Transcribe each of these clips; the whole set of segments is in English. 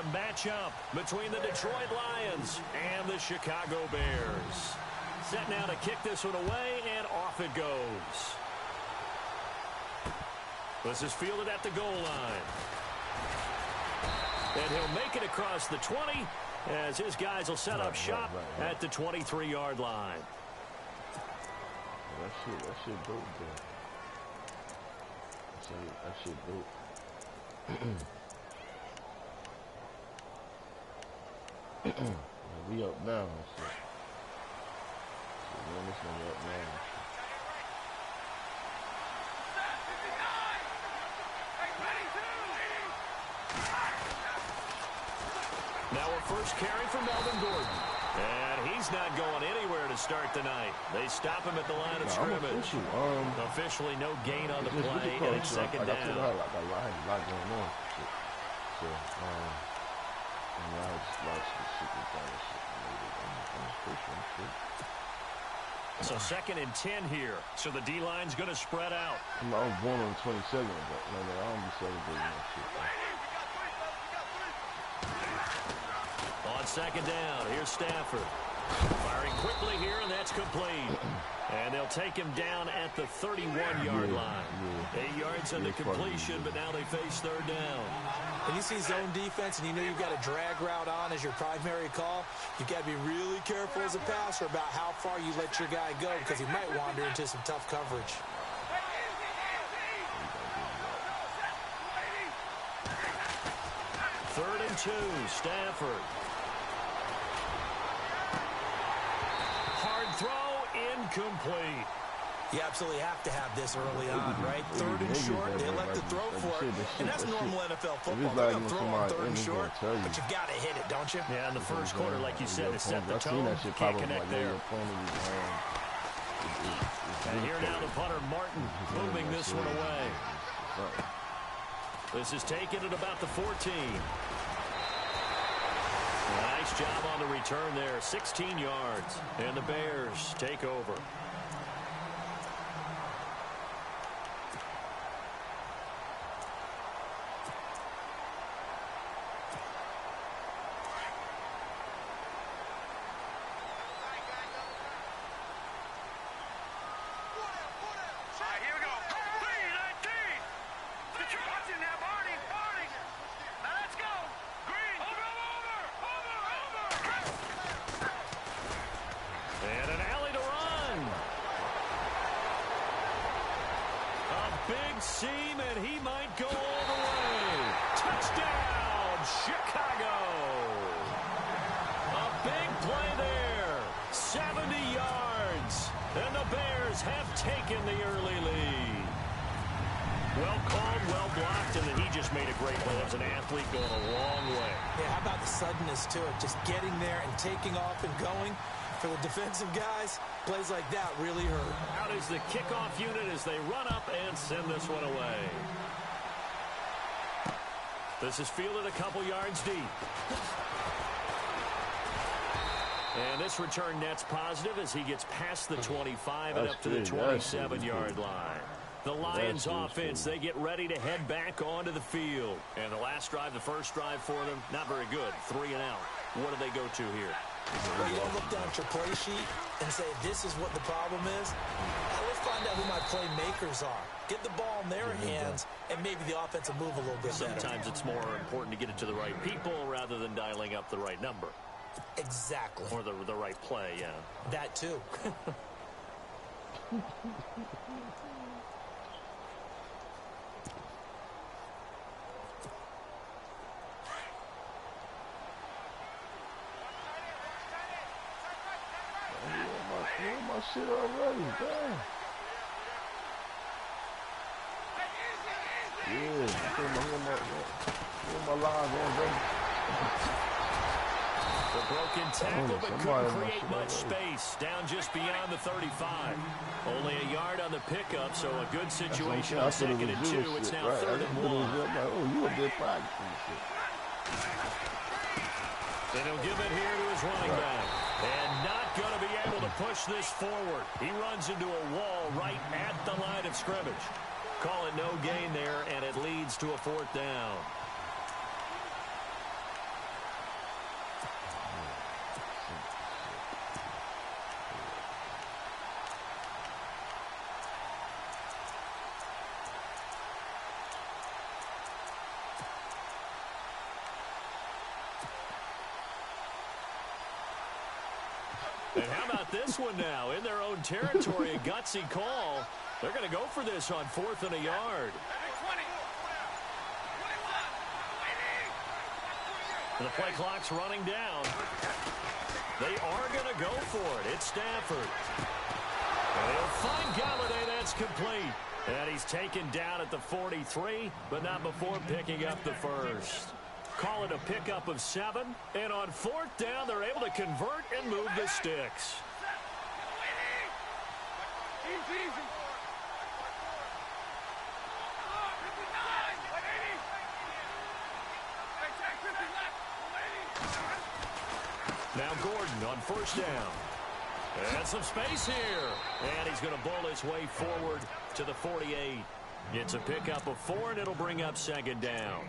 a matchup between the Detroit Lions and the Chicago Bears. Set now to kick this one away, and off it goes. This is fielded at the goal line. And he'll make it across the 20 as his guys will set up shop at the 23-yard line. That shit dope, bro. That shit dope. We up now and shit. Man, this nigga up now and shit. Now a first carry for Melvin Gordon. And he's not going anywhere to start the night. They stop him at the line of scrimmage. Officially no gain on the play, and it's second down. I got a lot going on. So, and I just watched the shit with that shit. So second and 10 here. So the D-line's going to spread out. I was born on the 27th, but I don't be celebrating that shit. On second down, here's Stafford. Firing quickly here, and that's complete. And they'll take him down at the 31-yard line. 8 yards on the completion, but now they face third down. When you see zone defense and you know you've got a drag route on as your primary call, you've got to be really careful as a passer about how far you let your guy go because he might wander into some tough coverage. Third and 2, Stafford. Hard throw, incomplete. You absolutely have to have this early on, right? Third and short, they elect to throw for it. And that's normal NFL football. They're going to throw on third and short, but you've got to hit it, don't you? Yeah, in the first quarter, like you said, to set the tone, can't connect there. And here now the punter, Martin, moving this one away. This is taken at about the 14. Nice job on the return there, 16 yards. And the Bears take over. Seam, and he might go all the way. Touchdown, Chicago. A big play there. 70 yards. And the Bears have taken the early lead. Well called, well blocked, and then he just made a great play. That was an athlete going a long way. Yeah, how about the suddenness to it? Just getting there and taking off and going. For the defensive guys, plays like that really hurt. Out is the kickoff unit as they run up and send this one away. This is fielded a couple yards deep. And this return net's positive as he gets past the 25 and up to the 27-yard line. The Lions offense, they get ready to head back onto the field. And the last drive, the first drive for them, not very good. 3 and out. What do they go to here? Well, you don't look down at your play sheet and say, this is what the problem is. Now, let's find out who my playmakers are. Get the ball in their hands, and maybe the offense will move a little bit better. Sometimes it's more important to get it to the right people rather than dialing up the right number. Exactly. Or the right play, yeah. That, too. My shit already, damn. Yeah, my lines on, bro. The broken tackle, but couldn't create much space. Down just beyond the 35. Only a yard on the pickup, so a good situation on second and 2. It's now third and 1. Oh, you a big practice shit. Then he'll give it here to his running back. And not going to be able to push this forward. He runs into a wall right at the line of scrimmage. Call it no gain there, and it leads to a fourth down. And how about this one now? In their own territory, a gutsy call. They're going to go for this on 4th and a yard. And the play clock's running down. They are going to go for it. It's Stafford. And they'll find Galladay. That's complete. And he's taken down at the 43, but not before picking up the first. Call it a pickup of 7. And on 4th down, they're able to convert and move the sticks. Now Gordon on 1st down. And some space here. And he's going to bowl his way forward to the 48. It's a pickup of 4, and it'll bring up 2nd down.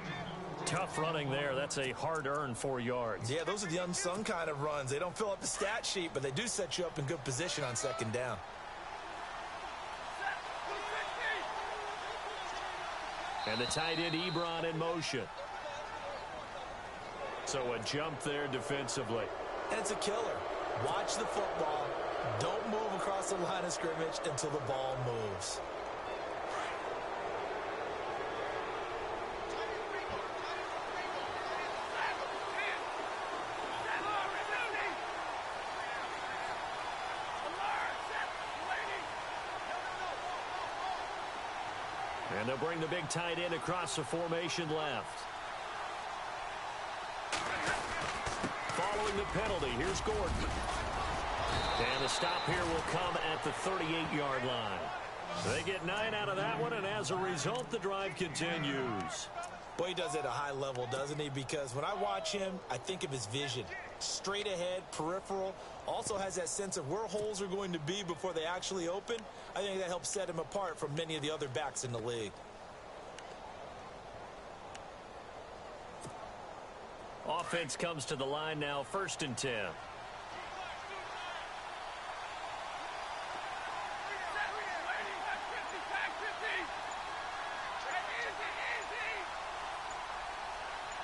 Tough running there. That's a hard-earned 4 yards. Yeah, those are the unsung kind of runs. They don't fill up the stat sheet, but they do set you up in good position on 2nd down. And the tight end Ebron in motion. So a jump there defensively. And it's a killer. Watch the football. Don't move across the line of scrimmage until the ball moves. And they'll bring the big tight end across the formation left. Following the penalty, here's Gordon. And the stop here will come at the 38-yard line. They get 9 out of that one, and as a result, the drive continues. Boy, he does it at a high level, doesn't he? Because when I watch him, I think of his vision. Straight ahead, peripheral. Also has that sense of where holes are going to be before they actually open. I think that helps set him apart from many of the other backs in the league. Offense comes to the line now, 1st and 10.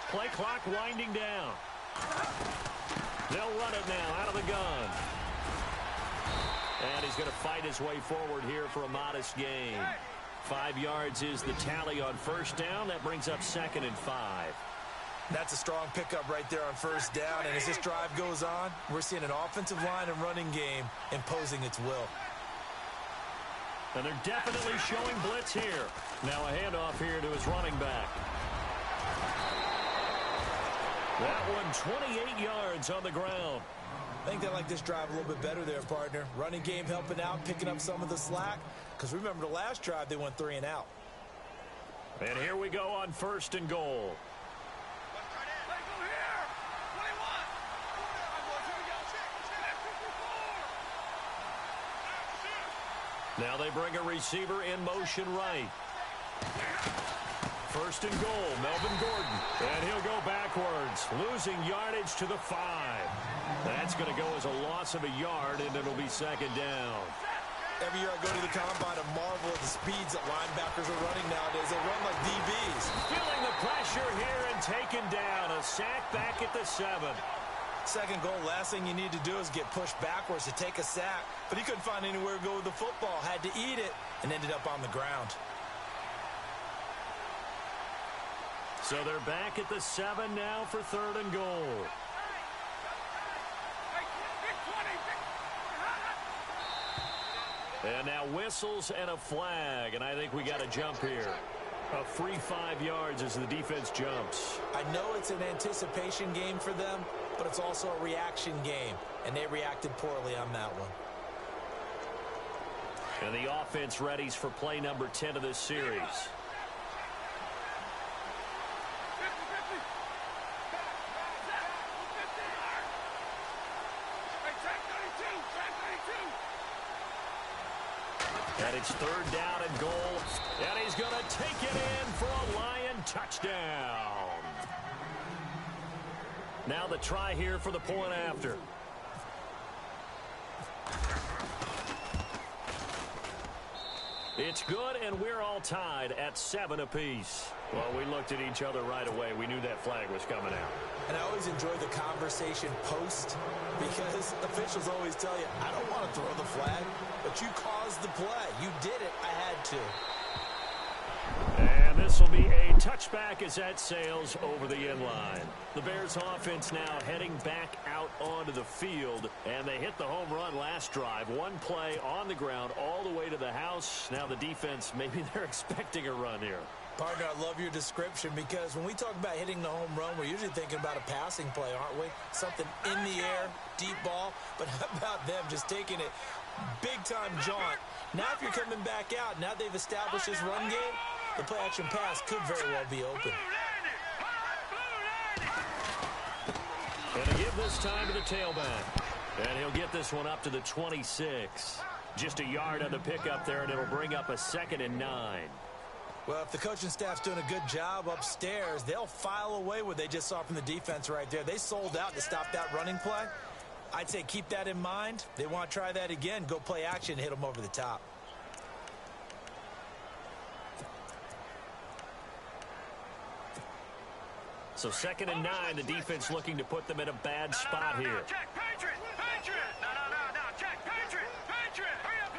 Play clock winding down. They'll run it now out of the gun. And he's going to fight his way forward here for a modest gain. 5 yards is the tally on 1st down. That brings up 2nd and 5. That's a strong pickup right there on 1st down. And as this drive goes on, we're seeing an offensive line and running game imposing its will. And they're definitely showing blitz here. Now a handoff here to his running back. That one 28 yards on the ground. I think they like this drive a little bit better there, partner. Running game helping out, picking up some of the slack. Because remember the last drive, they went 3 and out. And here we go on 1st and goal. Now they bring a receiver in motion right. 1st and goal, Melvin Gordon. And he'll go backwards, losing yardage to the 5. That's going to go as a loss of a yard, and it'll be 2nd down. Every year I go to the combine and marvel at the speeds that linebackers are running nowadays. They run like DBs. Feeling the pressure here and taken down. A sack back at the 7. 2nd goal, last thing you need to do is get pushed backwards to take a sack. But he couldn't find anywhere to go with the football. Had to eat it and ended up on the ground. So they're back at the 7 now for 3rd and goal. And now whistles and a flag, and I think we got a jump here. A free 5 yards as the defense jumps. I know it's an anticipation game for them, but it's also a reaction game, and they reacted poorly on that one. And the offense readies for play number 10 of this series. And it's 3rd down and goal. And he's going to take it in for a Lion touchdown. Now the try here for the point after. It's good, and we're all tied at 7 apiece. Well, we looked at each other right away. We knew that flag was coming out. And I always enjoy the conversation post because officials always tell you, I don't want to throw the flag, but you caused the play. You did it. I had to. And this will be a touchback as that sails over the inline. The Bears offense now heading back out onto the field, and they hit the home run last drive. One play on the ground all the way to the house. Now the defense, maybe they're expecting a run here. Partner, I love your description because when we talk about hitting the home run, we're usually thinking about a passing play, aren't we? Something in the air, deep ball. But how about them just taking it big-time jaunt? Now if you're coming back out, now they've established this run game, the play-action pass could very well be open. And to give this time to the tailback. And he'll get this one up to the 26. Just a yard on the pickup there, and it'll bring up a 2nd and 9. Well, if the coaching staff's doing a good job upstairs, they'll file away what they just saw from the defense right there. They sold out to stop that running play. I'd say keep that in mind. They want to try that again. Go play action, hit them over the top. So 2nd and 9, the defense looking to put them in a bad spot here. Check, Patriot! Patriot! No, check, Patriot! Patriot! Hurry up!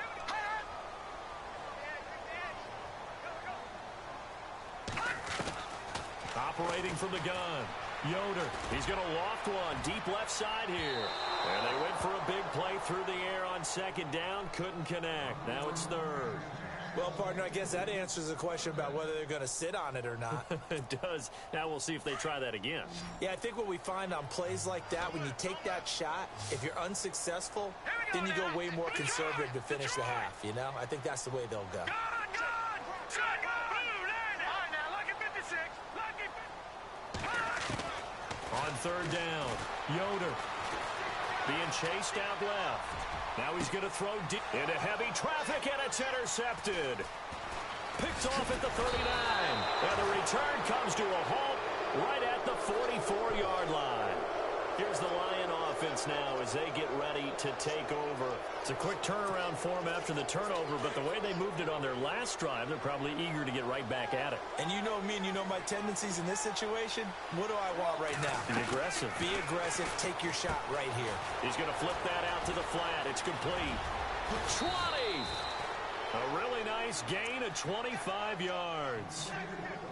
Operating from the gun. Yoder, he's going to loft one deep left side here. And they went for a big play through the air on 2nd down. Couldn't connect. Now it's 3rd. Well, partner, I guess that answers the question about whether they're going to sit on it or not. It does. Now we'll see if they try that again. Yeah, I think what we find on plays like that, when you take that shot, if you're unsuccessful, then you go way more conservative to finish the half, you know? I think that's the way they'll go. On 3rd down, Yoder being chased out left. Now he's going to throw deep into heavy traffic, and it's intercepted. Picked off at the 39. And the return comes to a halt right at the 44-yard line. Here's the Lion offense now as they get ready to take over. It's a quick turnaround for them after the turnover, but the way they moved it on their last drive, they're probably eager to get right back at it. And you know me and you know my tendencies in this situation. What do I want right now? Be aggressive. Be aggressive. Take your shot right here. He's going to flip that out to the flat. It's complete. 20! A really nice gain of 25 yards.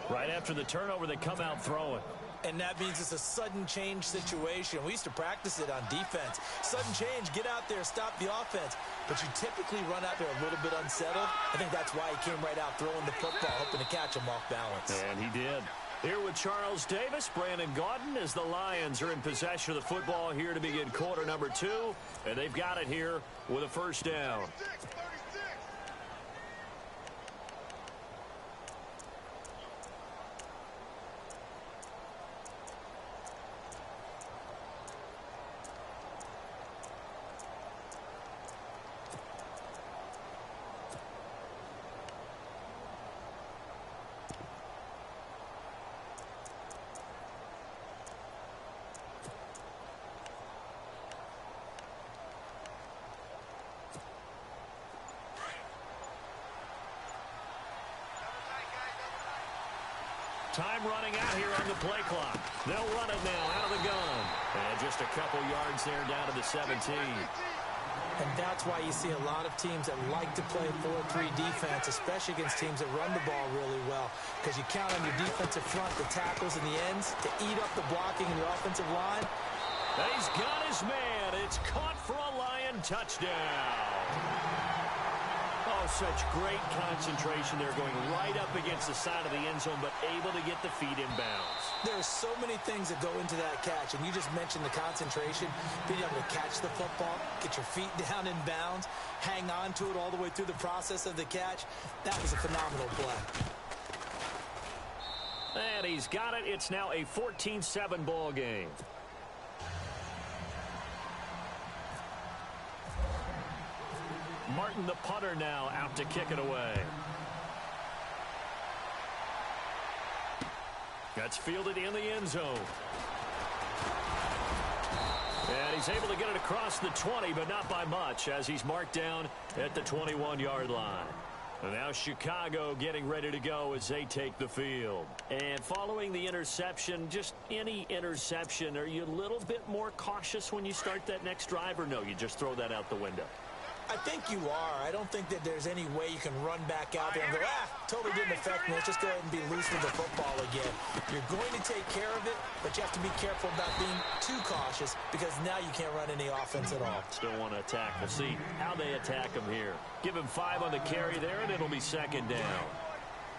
Right after the turnover, they come out throwing. And that means it's a sudden change situation. We used to practice it on defense. Sudden change, get out there, stop the offense. But you typically run out there a little bit unsettled. I think that's why he came right out throwing the football, hoping to catch him off balance. And he did. Here with Charles Davis, Brandon Gaudin, as the Lions are in possession of the football here to begin quarter number 2. And they've got it here with a 1st down. Time running out here on the play clock. They'll run it now out of the gun. And just a couple yards there down to the 17. And that's why you see a lot of teams that like to play 4-3 defense, especially against teams that run the ball really well. Because you count on your defensive front, the tackles and the ends, to eat up the blocking in your offensive line. He's got his man. It's caught for a Lion touchdown. Oh, such great concentration there, going right up against the side of the end zone, but able to get the feet inbounds. There's so many things that go into that catch, and you just mentioned the concentration, being able to catch the football, get your feet down in bounds, hang on to it all the way through the process of the catch. That was a phenomenal play. And he's got it. It's now a 14-7 ball game. Martin, the punter, now out to kick it away. That's fielded in the end zone. And he's able to get it across the 20, but not by much, as he's marked down at the 21-yard line. And now Chicago getting ready to go as they take the field. And following the interception, just any interception, are you a little bit more cautious when you start that next drive, or no, you just throw that out the window? I think you are. I don't think that there's any way you can run back out there and go, totally didn't affect me. Let's just go ahead and be loose with the football again. You're going to take care of it, but you have to be careful about being too cautious because now you can't run any offense at all. Still want to attack. We'll see how they attack him here. Give him 5 on the carry there, and it'll be second down.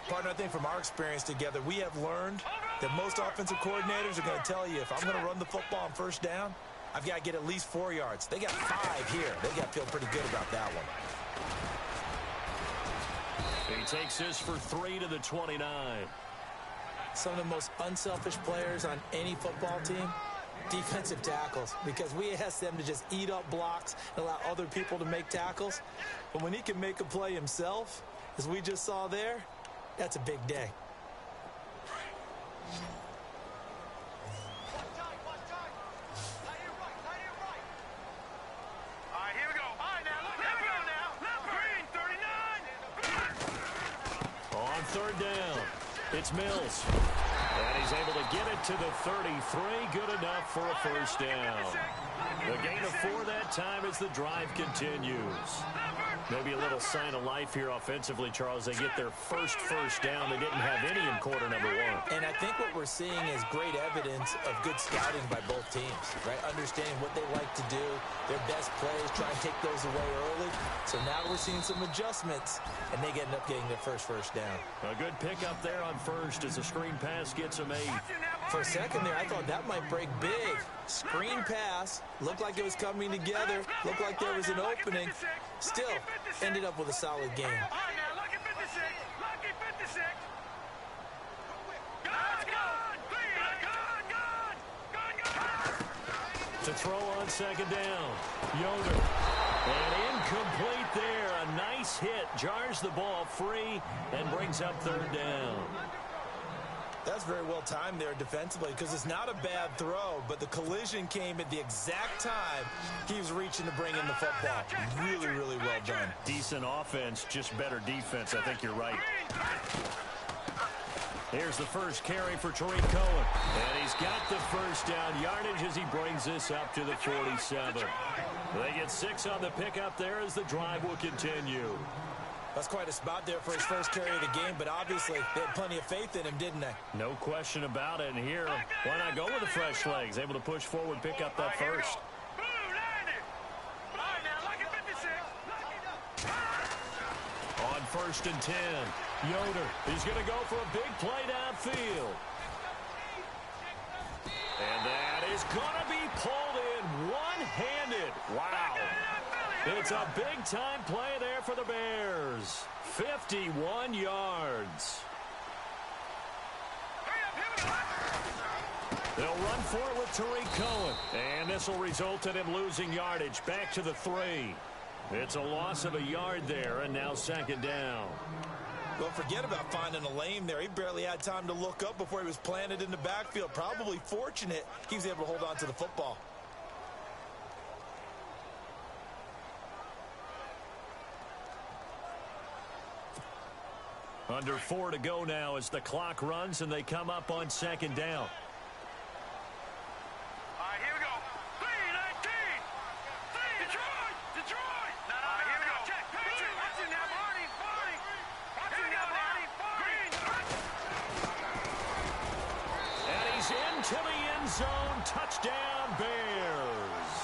Partner, I think from our experience together, we have learned that most offensive coordinators are going to tell you, if I'm going to run the football on first down, I've got to get at least 4 yards. They got 5 here. They got to feel pretty good about that one. He takes this for 3 to the 29. Some of the most unselfish players on any football team, defensive tackles, because we ask them to just eat up blocks and allow other people to make tackles. But when he can make a play himself, as we just saw there, that's a big day. Third down. It's Mills. And he's able to get it to the 33. Good enough for a first down. The gain of 4 that time as the drive continues. Maybe a little sign of life here offensively, Charles. They get their first down. They didn't have any in quarter number 1. And I think what we're seeing is great evidence of good scouting by both teams, right? Understanding what they like to do, their best plays, try and take those away early. So now we're seeing some adjustments, and they end up getting their first down. A good pickup there on first as the screen pass gets them 8. For a second there, I thought that might break big. Screen pass, looked like it was coming together, looked like there was an opening. Still, ended up with a solid game. To throw on second down, Yoder. And incomplete there. A nice hit. Jars the ball free and brings up third down. That's very well timed there defensively because it's not a bad throw, but the collision came at the exact time he was reaching to bring in the football. Really, really well done. Decent offense, just better defense. I think you're right. Here's the first carry for Tariq Cohen. And he's got the first down yardage as he brings this up to the 47. They get 6 on the pickup there as the drive will continue. That's quite a spot there for his first carry of the game, but obviously they had plenty of faith in him, didn't they? No question about it. And here, why not go with the fresh legs? Able to push forward, pick up that first. On 1st and 10, Yoder. He's going to go for a big play downfield. And that is going to be pulled in one-handed. Wow. It's a big-time play there for the Bears. 51 yards. They'll run for it with Tariq Cohen. And this will result in him losing yardage back to the 3. It's a loss of a yard there, and now second down. Well, forget about finding a lane there. He barely had time to look up before he was planted in the backfield. Probably fortunate he was able to hold on to the football. Under 4 to go now as the clock runs and they come up on second down. All right, here we go. 3-19. Detroit. All right, here we go. Check. Watch it now, Barney. Watch it now, Barney. And he's into the end zone. Touchdown, Bears.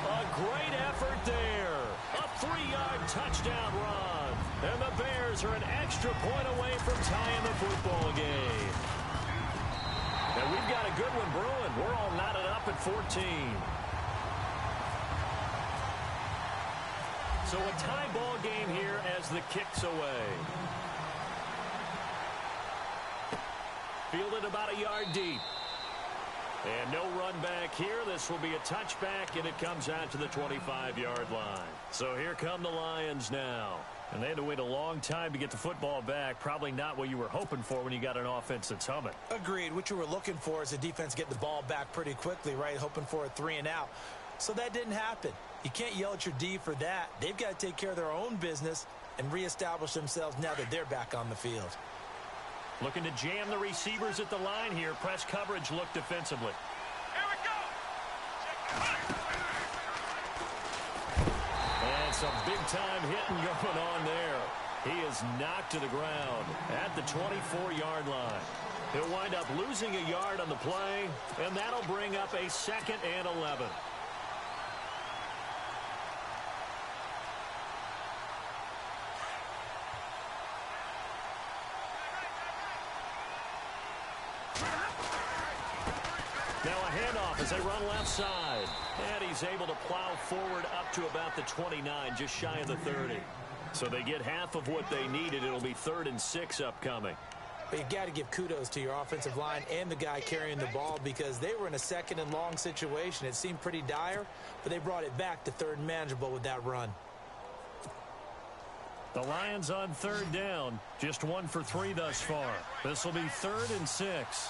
A great effort there. A 3-yard touchdown run. And the Bears are an extra point away from tying the football game. And we've got a good one brewing. We're all knotted up at 14. So a tie ball game here as the kick's away. Fielded about a yard deep. And no run back here. This will be a touchback, and it comes out to the 25-yard line. So here come the Lions now. And they had to wait a long time to get the football back. Probably not what you were hoping for when you got an offense that's humming. Agreed. What you were looking for is a defense getting the ball back pretty quickly, right? Hoping for a 3-and-out. So that didn't happen. You can't yell at your D for that. They've got to take care of their own business and reestablish themselves now that they're back on the field. Looking to jam the receivers at the line here. Press coverage look defensively. Here we go. And some big-time hitting going on there. He is knocked to the ground at the 24-yard line. He'll wind up losing a yard on the play, and that'll bring up a 2nd and 11. Now a handoff as they run left side. And he's able to plow forward up to about the 29, just shy of the 30. So they get half of what they needed. It'll be 3rd and 6 upcoming. But you got to give kudos to your offensive line and the guy carrying the ball because they were in a 2nd and long situation. It seemed pretty dire, but they brought it back to 3rd and manageable with that run. The Lions on 3rd down. Just 1 for 3 thus far. This will be 3rd and 6.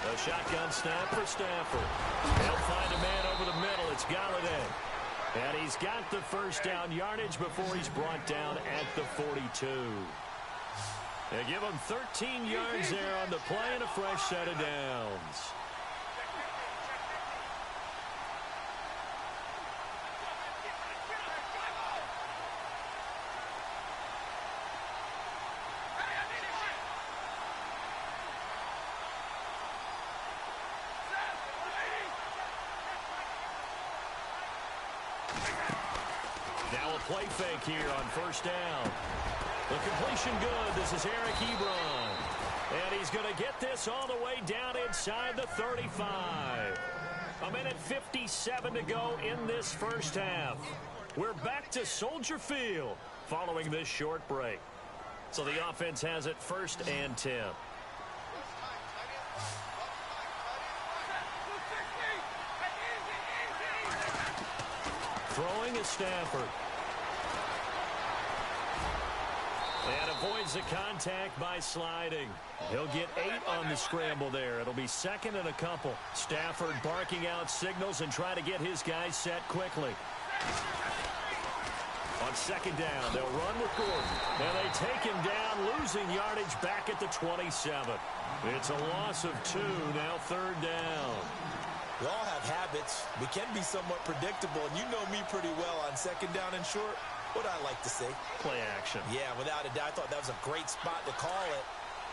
A shotgun snap for Stafford. They'll find a man over the middle. It's Galladay. And he's got the first down yardage before he's brought down at the 42. They give him 13 yards there on the play and a fresh set of downs. Now a play fake here on 1st down. The completion good. This is Eric Ebron. And he's going to get this all the way down inside the 35. A minute 57 to go in this first half. We're back to Soldier Field following this short break. So the offense has it 1st and 10. Throwing is Stafford. And avoids the contact by sliding. He'll get 8 on the scramble there. It'll be 2nd and a couple. Stafford barking out signals and trying to get his guys set quickly. On 2nd down, they'll run with Gordon. And they take him down, losing yardage back at the 27. It's a loss of 2, now 3rd down. We all have habits. We can be somewhat predictable, and you know me pretty well on 2nd down and short. What I like to say? Play action. Yeah, without a doubt. I thought that was a great spot to call it.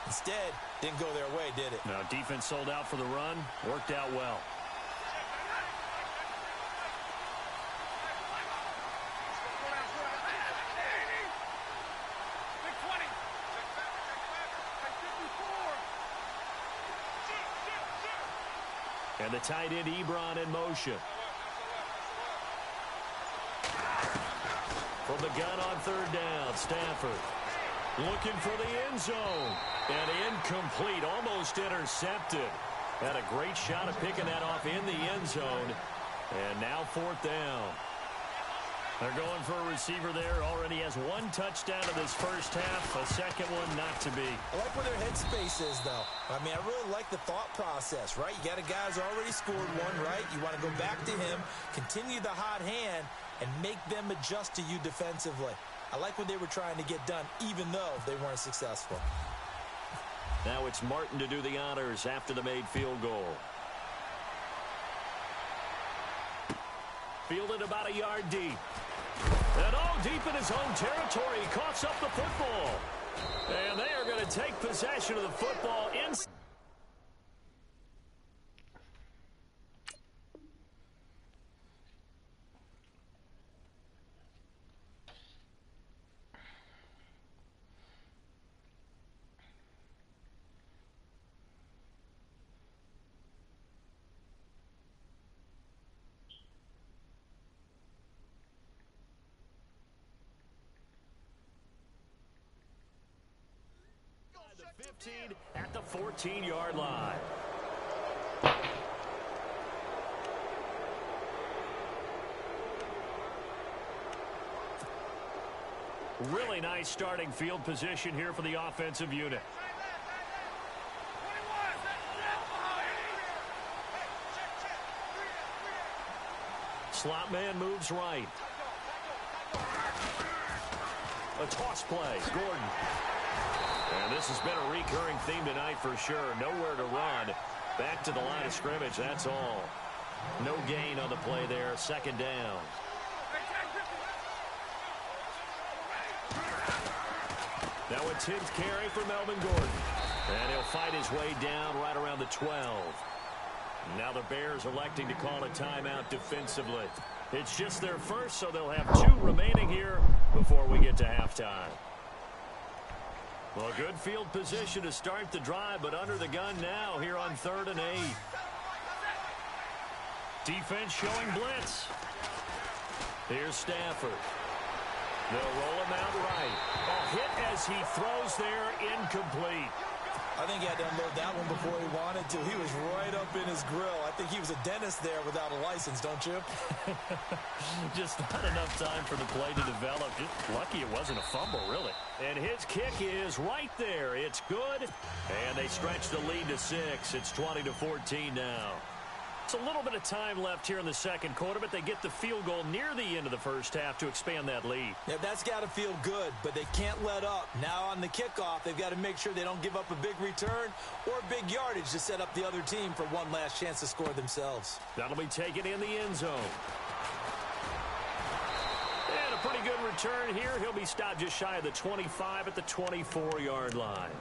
Instead, didn't go their way, did it? No, defense sold out for the run. Worked out well. And the tight end Ebron in motion. From the gun on 3rd down, Stafford looking for the end zone. And incomplete, almost intercepted. Had a great shot of picking that off in the end zone. And now 4th down. They're going for a receiver there. Already has 1 touchdown in this first half. A 2nd one not to be. I like where their headspace is, though. I mean, I really like the thought process, right? You got a guy who's already scored 1, right? You want to go back to him, continue the hot hand, and make them adjust to you defensively. I like what they were trying to get done, even though they weren't successful. Now it's Martin to do the honors after the made field goal. Fielded about a yard deep. And deep in his own territory, he coughs up the football. And they are going to take possession of the football inside. The 15 at the 14-yard line. Really nice starting field position here for the offensive unit. Slot man moves right. A toss play. Gordon. And this has been a recurring theme tonight for sure. Nowhere to run. Back to the line of scrimmage, that's all. No gain on the play there. Second down. Now a 10th carry for Melvin Gordon. And he'll fight his way down right around the 12. Now the Bears electing to call a timeout defensively. It's just their first, so they'll have 2 remaining here before we get to halftime. Well, good field position to start the drive, but under the gun now here on 3rd and 8. Defense showing blitz. Here's Stafford. They'll roll him out right. A hit as he throws there, incomplete. I think he had to unload that one before he wanted to. He was right up in his grill. I think he was a dentist there without a license, don't you? Just not enough time for the play to develop. Just lucky it wasn't a fumble, really. And his kick is right there. It's good. And they stretch the lead to 6. It's 20-14 now. It's a little bit of time left here in the second quarter, but they get the field goal near the end of the first half to expand that lead. Yeah, that's got to feel good, but they can't let up. Now on the kickoff, they've got to make sure they don't give up a big return or big yardage to set up the other team for one last chance to score themselves. That'll be taken in the end zone. And a pretty good return here. He'll be stopped just shy of the 25 at the 24-yard line.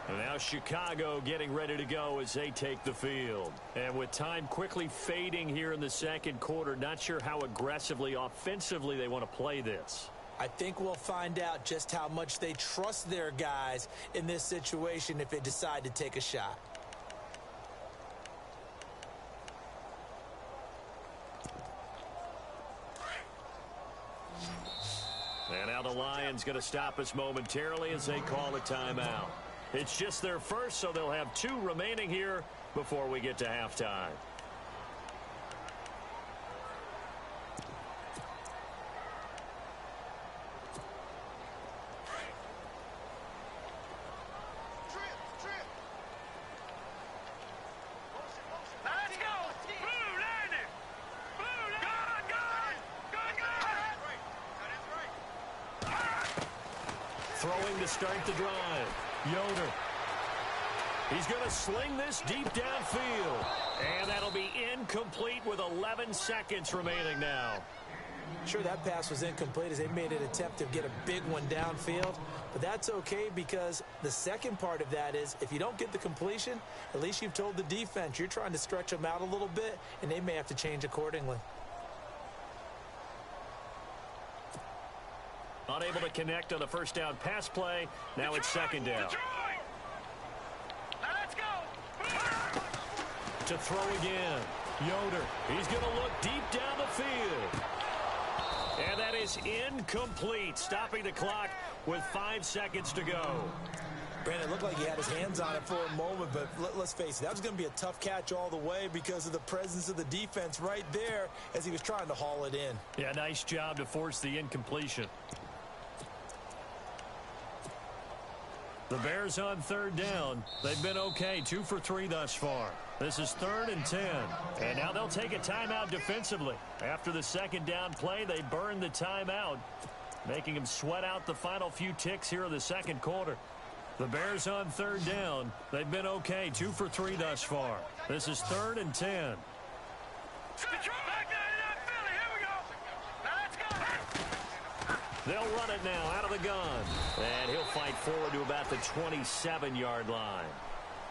And now Chicago getting ready to go as they take the field. And with time quickly fading here in the second quarter, not sure how aggressively, offensively they want to play this. I think we'll find out just how much they trust their guys in this situation if they decide to take a shot. And now the Lions going to stop us momentarily as they call a timeout. It's just their first, so they'll have 2 remaining here before we get to halftime. Let's go! Blue landing! Blue landing! Throwing to start the drive. Yoder. He's going to sling this deep downfield. And that'll be incomplete with 11 seconds remaining now. Sure, that pass was incomplete as they made an attempt to get a big one downfield. But that's okay because the second part of that is if you don't get the completion, at least you've told the defense you're trying to stretch them out a little bit, and they may have to change accordingly. Unable to connect on the first down pass play. Now it's second down. Let's go! To throw again. Yoder. He's going to look deep down the field. And that is incomplete. Stopping the clock with 5 seconds to go. Brandon, it looked like he had his hands on it for a moment, but let's face it, that was going to be a tough catch all the way because of the presence of the defense right there as he was trying to haul it in. Yeah, nice job to force the incompletion. The Bears on 3rd down. They've been okay, 2 for 3 thus far. This is 3rd and 10. And now they'll take a timeout defensively. After the second down play, they burn the timeout, making them sweat out the final few ticks here in the second quarter. The Bears on 3rd down. They've been okay, 2 for 3 thus far. This is 3rd and 10. They'll run it now out of the gun. And he'll fight forward to about the 27-yard line.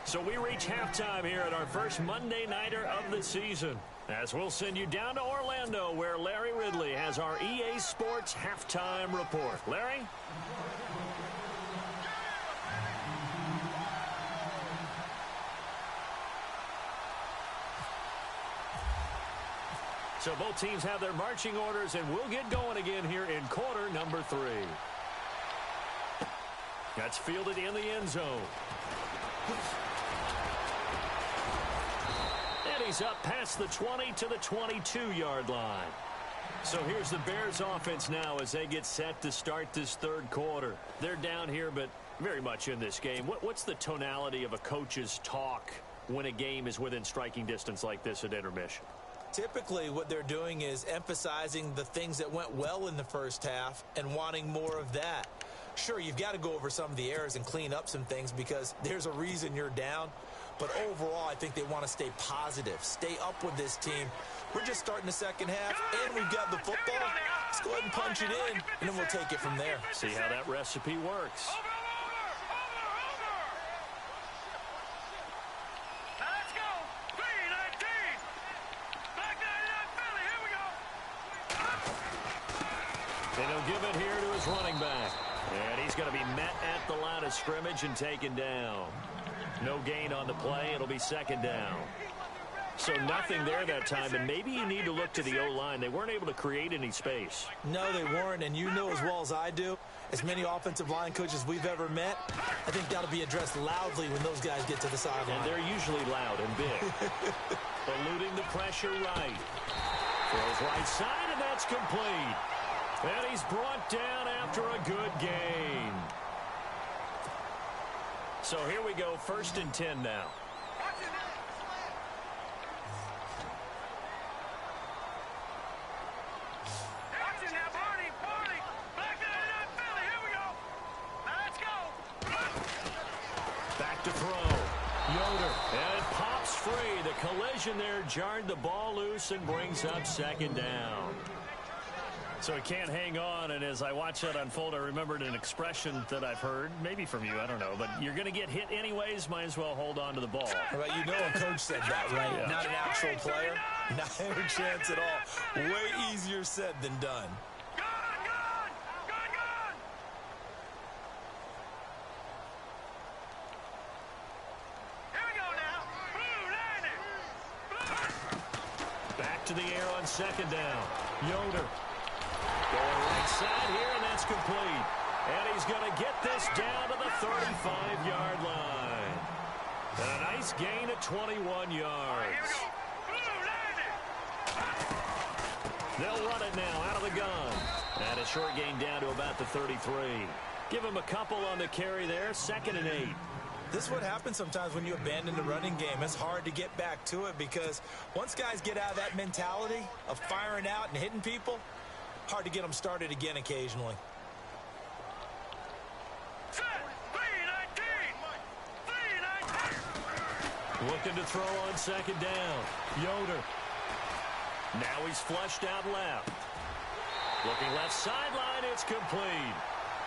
So we reach halftime here at our first Monday Nighter of the season. As we'll send you down to Orlando where Larry Ridley has our EA Sports Halftime Report. Larry? So both teams have their marching orders, and we'll get going again here in quarter number 3. That's fielded in the end zone. And he's up past the 20 to the 22-yard line. So here's the Bears offense now as they get set to start this third quarter. They're down here, but very much in this game. What's the tonality of a coach's talk when a game is within striking distance like this at intermission? Typically, what they're doing is emphasizing the things that went well in the first half and wanting more of that. Sure, you've got to go over some of the errors and clean up some things because there's a reason you're down. But overall, I think they want to stay positive, stay up with this team. We're just starting the second half, and we've got the football. Let's go ahead and punch it in, and then we'll take it from there. See how that recipe works. And he'll give it here to his running back. And he's going to be met at the line of scrimmage and taken down. No gain on the play. It'll be second down. So nothing there that time, and maybe you need to look to the O-line. They weren't able to create any space. No, they weren't, and you know as well as I do, as many offensive line coaches we've ever met, I think that'll be addressed loudly when those guys get to the sideline. And they're usually loud and big. Eluding the pressure right. Throws right side, and that's complete. And he's brought down after a good gain. So here we go, 1st and 10 now. Back to throw. Yoder. And it pops free. The collision there jarred the ball loose and brings up second down. So he can't hang on, and as I watch that unfold, I remembered an expression that I've heard, maybe from you, I don't know, but you're going to get hit anyways, might as well hold on to the ball. Right, you know a coach said that, right? Yeah. Not an actual player, not a chance at all. Way easier said than done. Back to the air on second down. Yoder. Going right side here, and that's complete. And he's going to get this down to the 35-yard line. And a nice gain of 21 yards. They'll run it now out of the gun. And a short gain down to about the 33. Give him a couple on the carry there, 2nd and 8. This is what happens sometimes when you abandon the running game. It's hard to get back to it because once guys get out of that mentality of firing out and hitting people, hard to get them started again occasionally. Looking to throw on second down. Yoder. Now he's flushed out left. Looking left sideline, it's complete.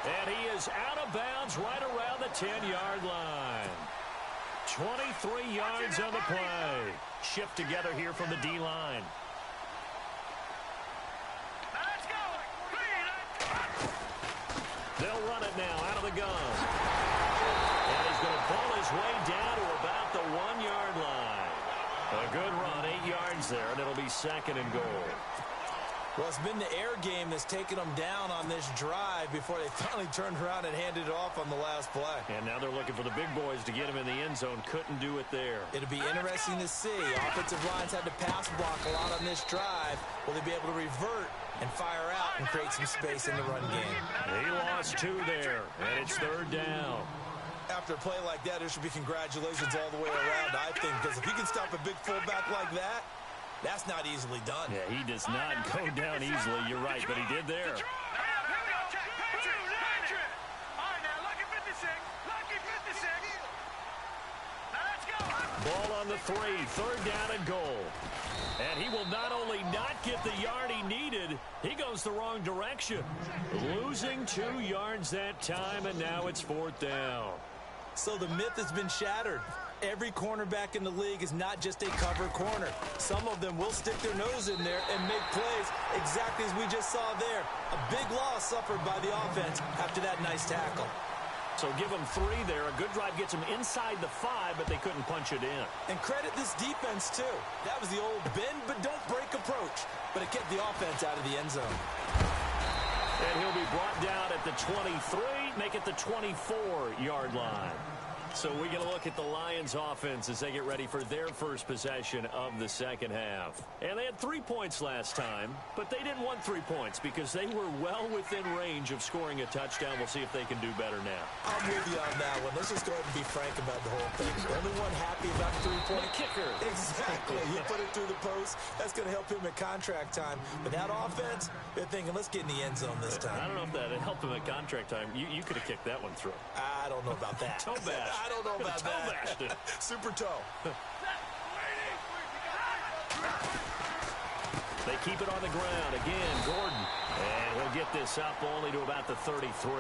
And he is out of bounds right around the 10-yard line. 23 yards on the play. Shift together here from the D-line. They'll run it now out of the gun. And he's going to pull his way down to about the 1-yard line. A good run, 8 yards there, and it'll be 2nd and goal. Well, it's been the air game that's taken them down on this drive before they finally turned around and handed it off on the last play. And now they're looking for the big boys to get him in the end zone. Couldn't do it there. It'll be interesting to see. Offensive lines had to pass block a lot on this drive. Will they be able to revert and fire out and create some space in the run game? He lost 2 there, and it's 3rd down. After a play like that, there should be congratulations all the way around, I think, because if you can stop a big fullback like that, that's not easily done. Yeah, he does not go down easily. You're right, but he did there. Ball on the 3, 3rd down and goal. And he will not only not get the yard he needed, he goes the wrong direction. Losing 2 yards that time, and now it's 4th down. So the myth has been shattered. Every cornerback in the league is not just a cover corner. Some of them will stick their nose in there and make plays exactly as we just saw there. A big loss suffered by the offense after that nice tackle. So give them 3 there. A good drive gets them inside the 5, but they couldn't punch it in. And credit this defense, too. That was the old bend but don't break approach. But it kept the offense out of the end zone. And he'll be brought down at the 23, make it the 24-yard line. So we get a look at the Lions offense as they get ready for their first possession of the second half. And they had 3 points last time, but they didn't want 3 points because they were well within range of scoring a touchdown. We'll see if they can do better now. I'm with you on that one. Let's just go ahead and be frank about the whole thing. The only one happy about the 3-point kicker. Exactly. He put it through the post. That's going to help him at contract time. But that offense, they're thinking, let's get in the end zone this time. I don't know if that helped him at contract time. You could have kicked that one through. I don't know about that. Toe bash. I don't know about that. Super toe. They keep it on the ground. Again, Gordon. And he'll get this up only to about the 33.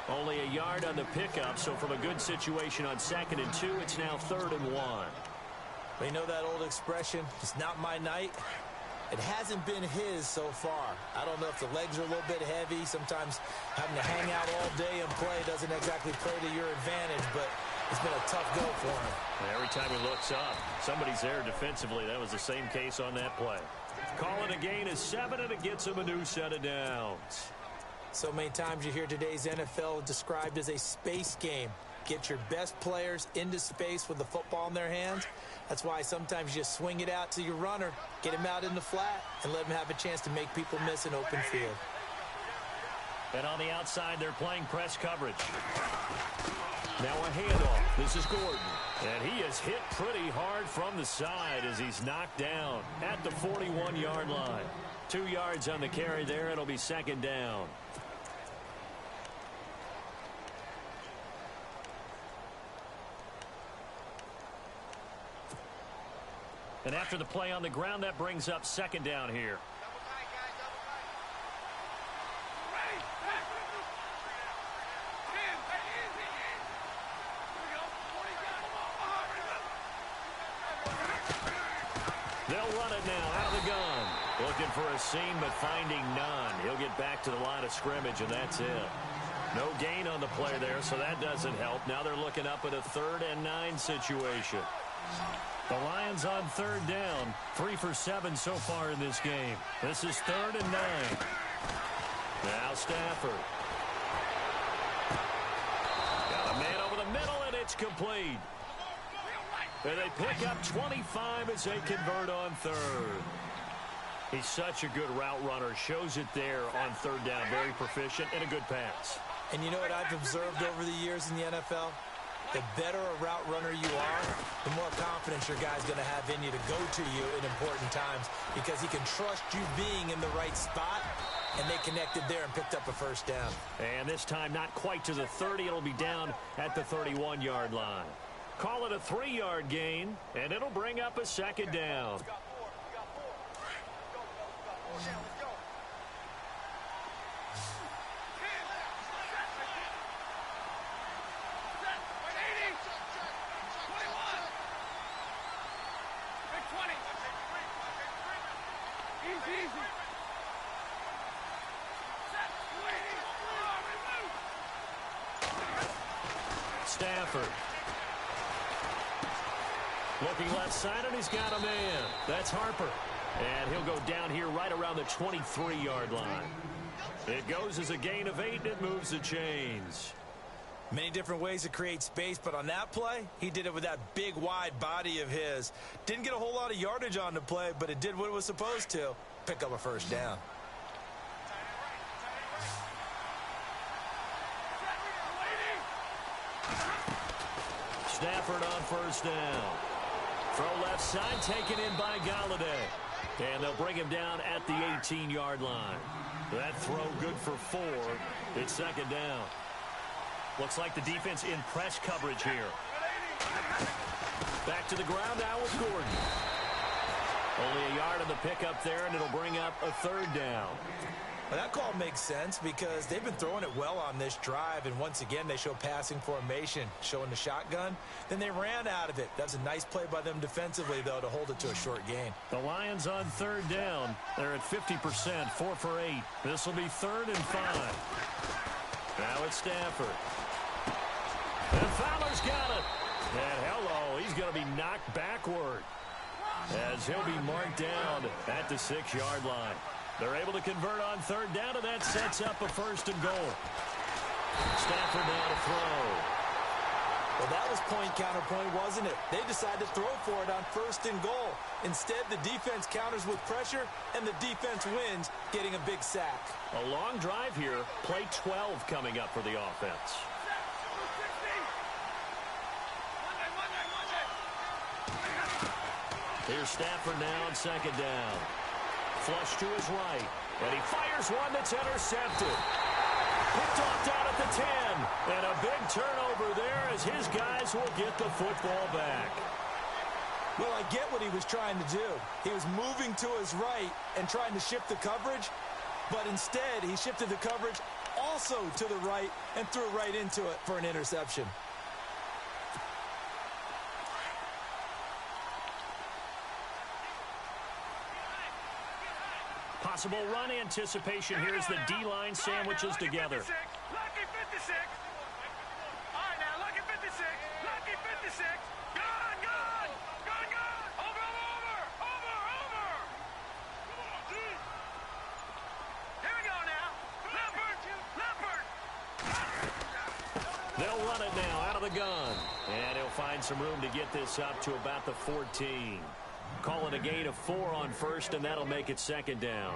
Only a yard on the pickup, so from a good situation on 2nd and 2, it's now 3rd and 1. We know that old expression, it's not my night. It hasn't been his so far. I don't know if the legs are a little bit heavy. Sometimes having to hang out all day and play doesn't exactly play to your advantage, but it's been a tough go for him. Every time he looks up, somebody's there defensively. That was the same case on that play. Calling a gain is 7, and it gets him a new set of downs. So many times you hear today's NFL described as a space game. Get your best players into space with the football in their hands. That's why sometimes you just swing it out to your runner, get him out in the flat, and let him have a chance to make people miss an open field. And on the outside, they're playing press coverage. Now a handoff. This is Gordon. And he is hit pretty hard from the side as he's knocked down at the 41-yard line. 2 yards on the carry there. It'll be 2nd down. And after the play on the ground, that brings up 2nd down here. They'll run it now out of the gun. Looking for a seam, but finding none. He'll get back to the line of scrimmage, and that's it. No gain on the play there, so that doesn't help. Now they're looking up at a 3rd and 9 situation. The Lions on 3rd down. 3 for 7 so far in this game. This is 3rd and 9. Now Stafford. Got a man over the middle, and it's complete. And they pick up 25 as they convert on 3rd. He's such a good route runner. Shows it there on 3rd down. Very proficient and a good pass. And you know what I've observed over the years in the NFL? The better a route runner you are, the more confidence your guy's going to have in you to go to you in important times because he can trust you being in the right spot, and they connected there and picked up a 1st down. And this time not quite to the 30. It'll be down at the 31-yard line. Call it a 3-yard gain, and it'll bring up a 2nd down. Stafford. Looking left side, and he's got a man. That's Harper. And he'll go down here right around the 23-yard line. It goes as a gain of 8, and it moves the chains. Many different ways to create space, but on that play, he did it with that big, wide body of his. Didn't get a whole lot of yardage on the play, but it did what it was supposed to. Pick up a 1st down. Stafford on 1st down. Throw left side, taken in by Galladay. And they'll bring him down at the 18-yard line. That throw good for 4. It's 2nd down. Looks like the defense in press coverage here. Back to the ground now with Gordon. Only a yard on the pickup there, and it'll bring up a 3rd down. Well, that call makes sense because they've been throwing it well on this drive, and once again they show passing formation, showing the shotgun. Then they ran out of it. That's a nice play by them defensively, though, to hold it to a short gain. The Lions on 3rd down. They're at 50%, 4 for 8. This will be 3rd and 5. Now it's Stafford. And Fowler's got it. And hello, he's going to be knocked backward as he'll be marked down at the 6-yard line. They're able to convert on 3rd down, and that sets up a 1st and goal. Stafford now to throw. Well, that was point counterpoint, wasn't it? They decided to throw for it on 1st and goal. Instead, the defense counters with pressure, and the defense wins, getting a big sack. A long drive here. Play 12 coming up for the offense. Here's Stafford now on 2nd down. Flush to his right. And he fires one that's intercepted. Picked off down at the 10. And a big turnover there as his guys will get the football back. Well, I get what he was trying to do. He was moving to his right and trying to shift the coverage. But instead, he shifted the coverage also to the right and threw right into it for an interception. Possible run anticipation here as the D-line sandwiches together. Lucky 56. All right, now, lucky 56. Lucky 56. Gone, gone. Gone, gone. Over. Here we go now. Leopard. They'll run it now out of the gun. And he'll find some room to get this up to about the 14. Call it a gain of 4 on 1st, and that'll make it 2nd down.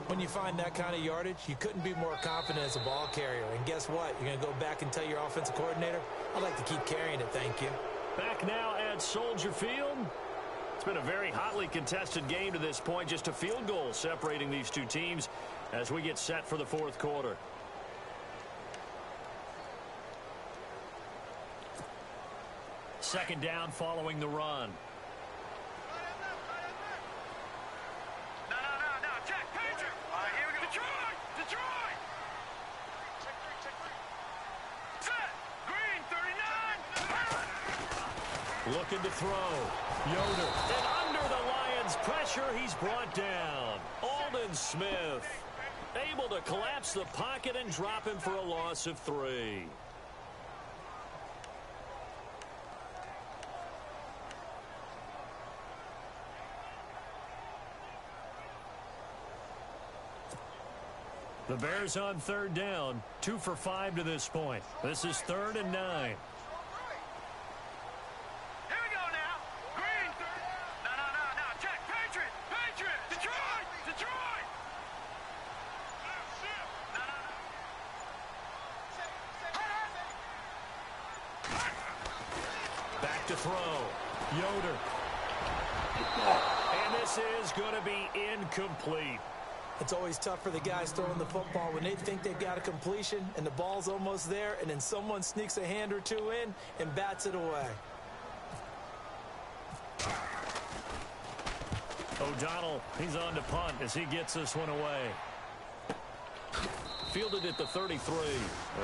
When you find that kind of yardage, you couldn't be more confident as a ball carrier. And guess what? You're going to go back and tell your offensive coordinator, I'd like to keep carrying it, thank you. Back now at Soldier Field. It's been a very hotly contested game to this point. Just a field goal separating these two teams as we get set for the 4th quarter. Second down following the run. Looking to throw. Yoder. And under the Lions' pressure, he's brought down. Aldon Smith able to collapse the pocket and drop him for a loss of 3. The Bears on 3rd down. 2 for 5 to this point. This is 3rd and 9. To throw. Yoder. And this is going to be incomplete. It's always tough for the guys throwing the football when they think they've got a completion and the ball's almost there, and then someone sneaks a hand or two in and bats it away. O'Donnell, he's on to punt as he gets this one away. Fielded at the 33.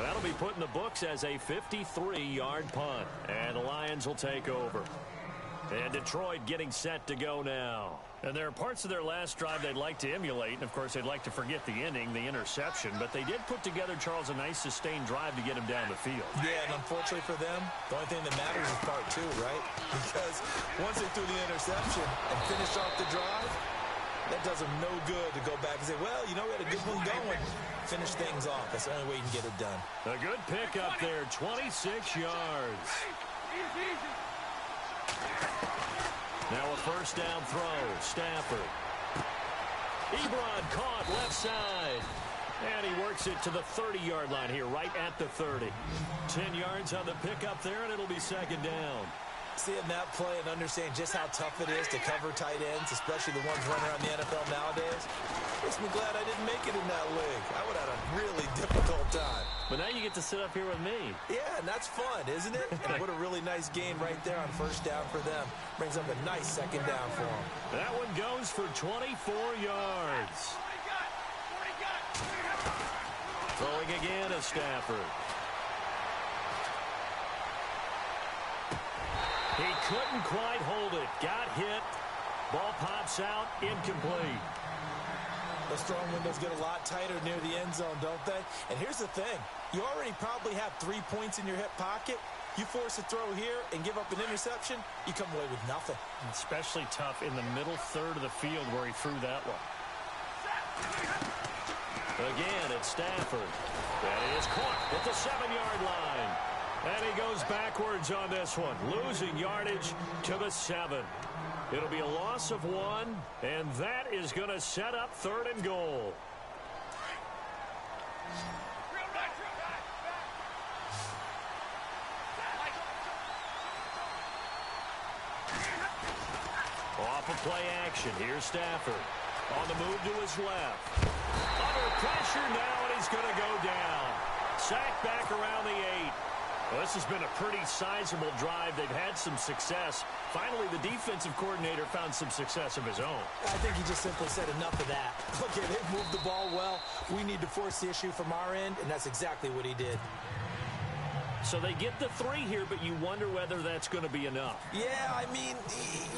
That'll be put in the books as a 53-yard punt. And the Lions will take over. And Detroit getting set to go now. And there are parts of their last drive they'd like to emulate. And, of course, they'd like to forget the inning, the interception. But they did put together, Charles, a nice sustained drive to get him down the field. Yeah, and unfortunately for them, the only thing that matters is part 2, right? Because once they threw the interception and finished off the drive, that does them no good to go back and say, well, you know, we had a good one going. Finish things off. That's the only way you can get it done. A good pick up there, 26 yards. Now a 1st down throw, Stafford. Ebron caught left side. And he works it to the 30-yard line here, right at the 30. 10 yards on the pickup there, and it'll be 2nd down. Seeing that play and understanding just how tough it is to cover tight ends, especially the ones running around the NFL nowadays, makes me glad I didn't make it in that league. I would have had a really difficult time. But now you get to sit up here with me. Yeah, and that's fun, isn't it? And what a really nice gain right there on 1st down for them. Brings up a nice 2nd down for them. That one goes for 24 yards. Throwing again is Stafford. He couldn't quite hold it. Got hit. Ball pops out. Incomplete. Those throwing windows get a lot tighter near the end zone, don't they? And here's the thing. You already probably have 3 points in your hip pocket. You force a throw here and give up an interception, you come away with nothing. Especially tough in the middle 3rd of the field where he threw that one. Again, it's Stafford. And it is caught at the 7-yard line. And he goes backwards on this one, losing yardage to the 7. It'll be a loss of 1, and that is going to set up 3rd and goal. Off of play action. Here's Stafford. On the move to his left. Under pressure now, and he's going to go down. Sacked back around the 8. Well, this has been a pretty sizable drive. They've had some success. Finally, the defensive coordinator found some success of his own. I think he just simply said enough of that. Okay, they've moved the ball well. We need to force the issue from our end, and that's exactly what he did. So they get the 3 here, but you wonder whether that's going to be enough. Yeah, I mean,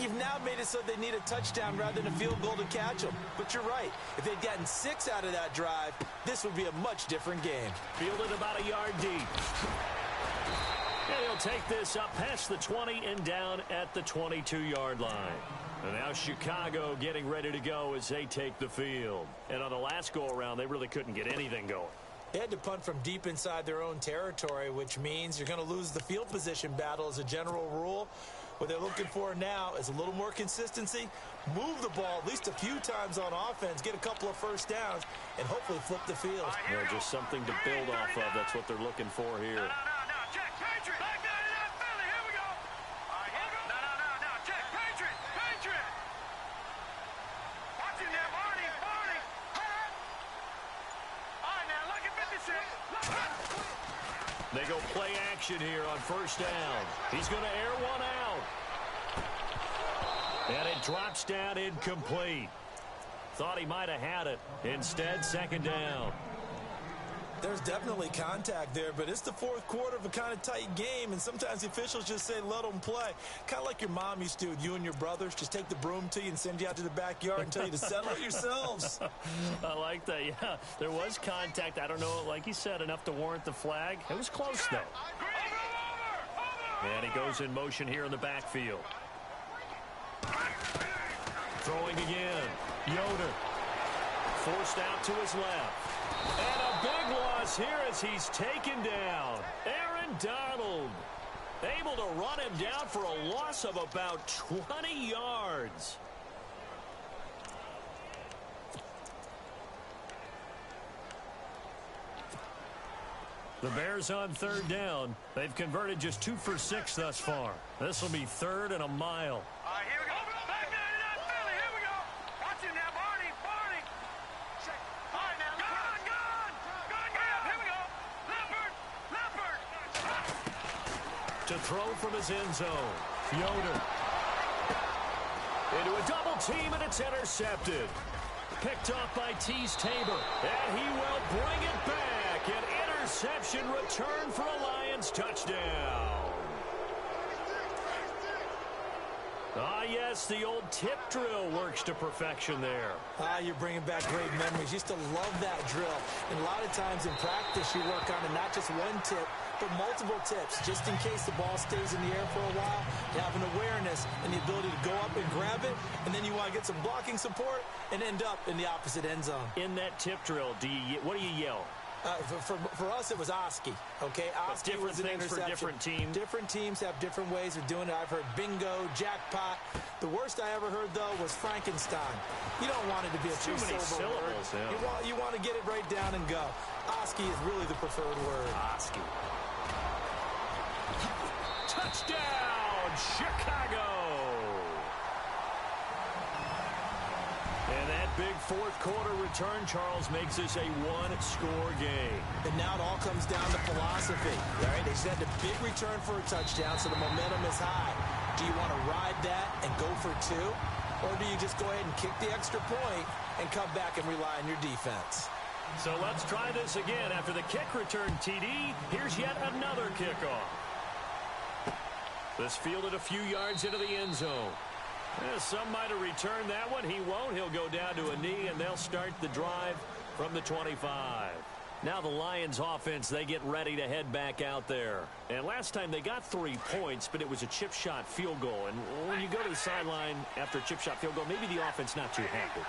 you've now made it so they need a touchdown rather than a field goal to catch them. But you're right. If they'd gotten 6 out of that drive, this would be a much different game. Fielded about a yard deep. And he'll take this up past the 20 and down at the 22-yard line. And now Chicago getting ready to go as they take the field. And on the last go-around, they really couldn't get anything going. They had to punt from deep inside their own territory, which means you're going to lose the field position battle as a general rule. What they're looking for now is a little more consistency, move the ball at least a few times on offense, get a couple of first downs, and hopefully flip the field. Just something to build off of. That's what they're looking for here. Check, Patriot. Back down to that Philly. Here we go. No. Check, Patriot. Watch him there, Barney. All right, now, look at 56. They go play action here on first down. He's going to air one out. And it drops down incomplete. Thought he might have had it. Instead, 2nd down. There's definitely contact there, but it's the 4th quarter of a kind of tight game, and sometimes the officials just say let them play. Kind of like your mom used to with you and your brothers. Just take the broom to you and send you out to the backyard and tell you to settle it yourselves. I like that, yeah. There was contact. I don't know, like he said, enough to warrant the flag. It was close, though. And he goes in motion here in the backfield. Throwing again. Yoder. Forced out to his left. And a big loss here as he's taken down. Aaron Donald able to run him down for a loss of about 20 yards. The Bears on 3rd down. They've converted just 2 for 6 thus far. This will be 3rd and a mile. Here we go. Back down to that Philly. Here we go. Watch him now, Barney. All right, now, gone. Here we go. Leopard. To throw from his end zone. Yoder. Into a double team, and it's intercepted. Picked off by Tease Tabor. And he will bring it back. An interception return for a Lions touchdown. Ah, yes, the old tip drill works to perfection there. You're bringing back great memories. Used to love that drill. And a lot of times in practice, you work on it, not just one tip, but multiple tips, just in case the ball stays in the air for a while. You have an awareness and the ability to go up and grab it, and then you want to get some blocking support and end up in the opposite end zone. In that tip drill, what do you yell? For us, it was Oski. Okay, Oski was an interception. For different teams. Different teams have different ways of doing it. I've heard bingo, jackpot. The worst I ever heard, though, was Frankenstein. You don't want it to be a too many syllables. Yeah. You want to get it right down and go. Oski is really the preferred word. Oski. Touchdown, Chicago! And that big 4th quarter return, Charles, makes this a 1-score game. And now it all comes down to philosophy. All right, they said a big return for a touchdown, so the momentum is high. Do you want to ride that and go for 2? Or do you just go ahead and kick the extra point and come back and rely on your defense? So let's try this again. After the kick return TD, here's yet another kickoff. This fielded a few yards into the end zone. Some might have returned that one. He won't. He'll go down to a knee, and they'll start the drive from the 25. Now the Lions offense, they get ready to head back out there. And last time they got 3 points, but it was a chip shot field goal. And when you go to the sideline after a chip shot field goal, maybe the offense not too happy.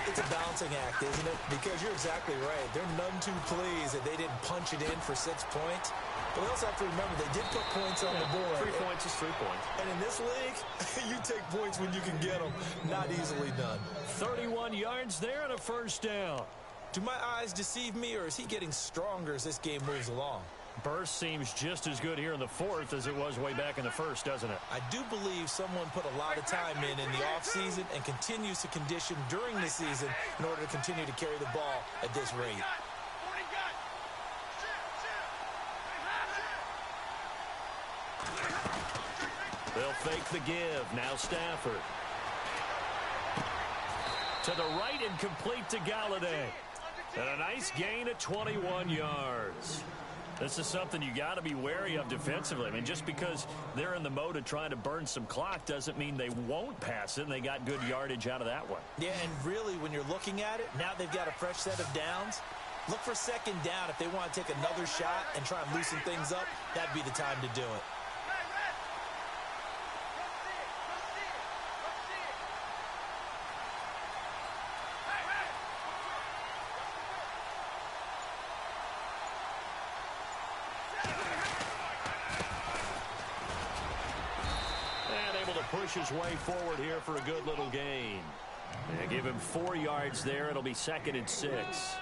It's a balancing act, isn't it? Because you're exactly right. They're none too pleased that they didn't punch it in for 6 points. But we also have to remember they did put points on the board. 3 points is 3 points. And in this league, you take points when you can get them. Not easily done. 31 yards there and a first down. Do my eyes deceive me, or is he getting stronger as this game moves along? Burst seems just as good here in the fourth as it was way back in the first, doesn't it? I do believe someone put a lot of time in the offseason and continues to condition during the season in order to continue to carry the ball at this rate. They'll fake the give. Now Stafford. To the right and complete to Galladay. And a nice gain of 21 yards. This is something you got to be wary of defensively. I mean, just because they're in the mode of trying to burn some clock doesn't mean they won't pass it, and they got good yardage out of that one. Yeah, and really, when you're looking at it, now they've got a fresh set of downs. Look for second down if they want to take another shot and try and loosen things up. That'd be the time to do it. Push his way forward here for a good little gain. And give him 4 yards there. It'll be 2nd and 6.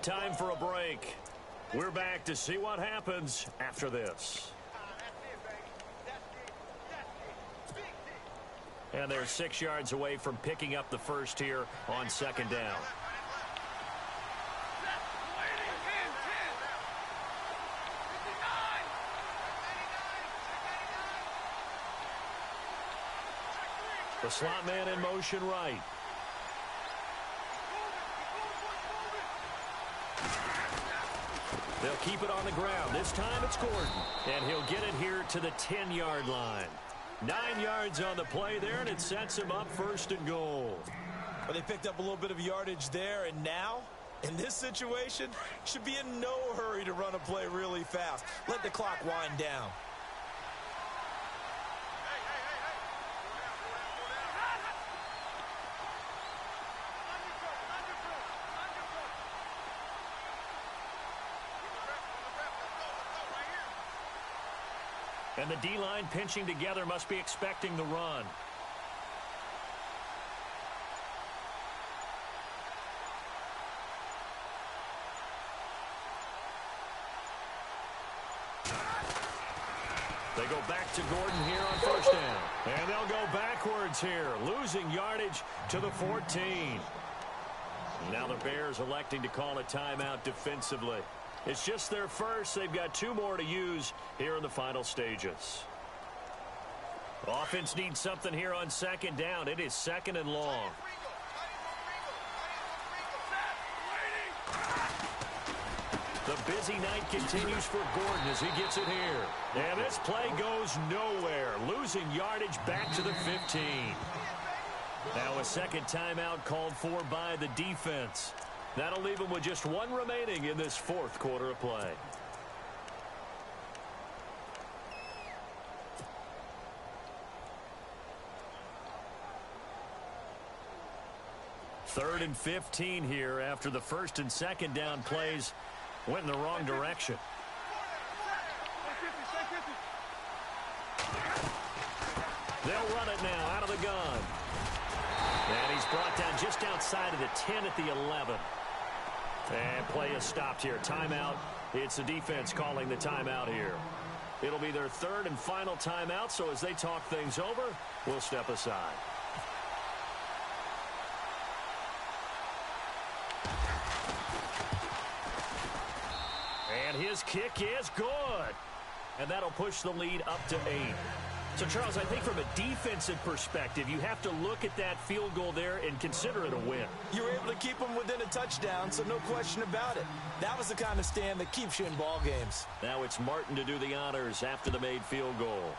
Time for a break. We're back to see what happens after this. And they're 6 yards away from picking up the first here on second down. The slot man in motion right. They'll keep it on the ground. This time it's Gordon. And he'll get it here to the 10-yard line. 9 yards on the play there, and it sets him up 1st and goal. Well, they picked up a little bit of yardage there, and now, in this situation, should be in no hurry to run a play really fast. Let the clock wind down. And the D-line pinching together must be expecting the run. They go back to Gordon here on first down. And they'll go backwards here, losing yardage to the 14. Now the Bears electing to call a timeout defensively. It's just their first. They've got 2 more to use here in the final stages. Offense needs something here on second down. It is 2nd and long. The busy night continues for Gordon as he gets it here. And this play goes nowhere, losing yardage back to the 15. Now a second timeout called for by the defense. That'll leave them with just 1 remaining in this 4th quarter of play. Third and 15 here after the 1st and 2nd down plays went in the wrong direction. They'll run it now out of the gun. And he's brought down just outside of the 10 at the 11. And play is stopped here. Timeout. It's the defense calling the timeout here. It'll be their 3rd and final timeout, so as they talk things over, we'll step aside. And his kick is good. And that'll push the lead up to 8. So, Charles, I think from a defensive perspective, you have to look at that field goal there and consider it a win. You were able to keep them within a touchdown, so no question about it. That was the kind of stand that keeps you in ball games. Now it's Martin to do the honors after the made field goal.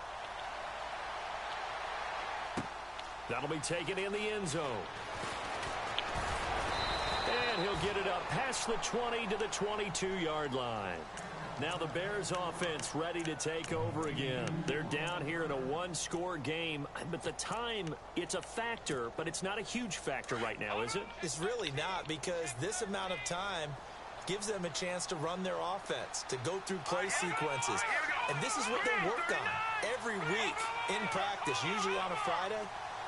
That'll be taken in the end zone. And he'll get it up past the 20 to the 22-yard line. Now the Bears offense ready to take over again. They're down here in a one-score game. But the time, it's a factor, but it's not a huge factor right now, is it? It's really not, because this amount of time gives them a chance to run their offense, to go through play sequences. And this is what they work on every week in practice, usually on a Friday.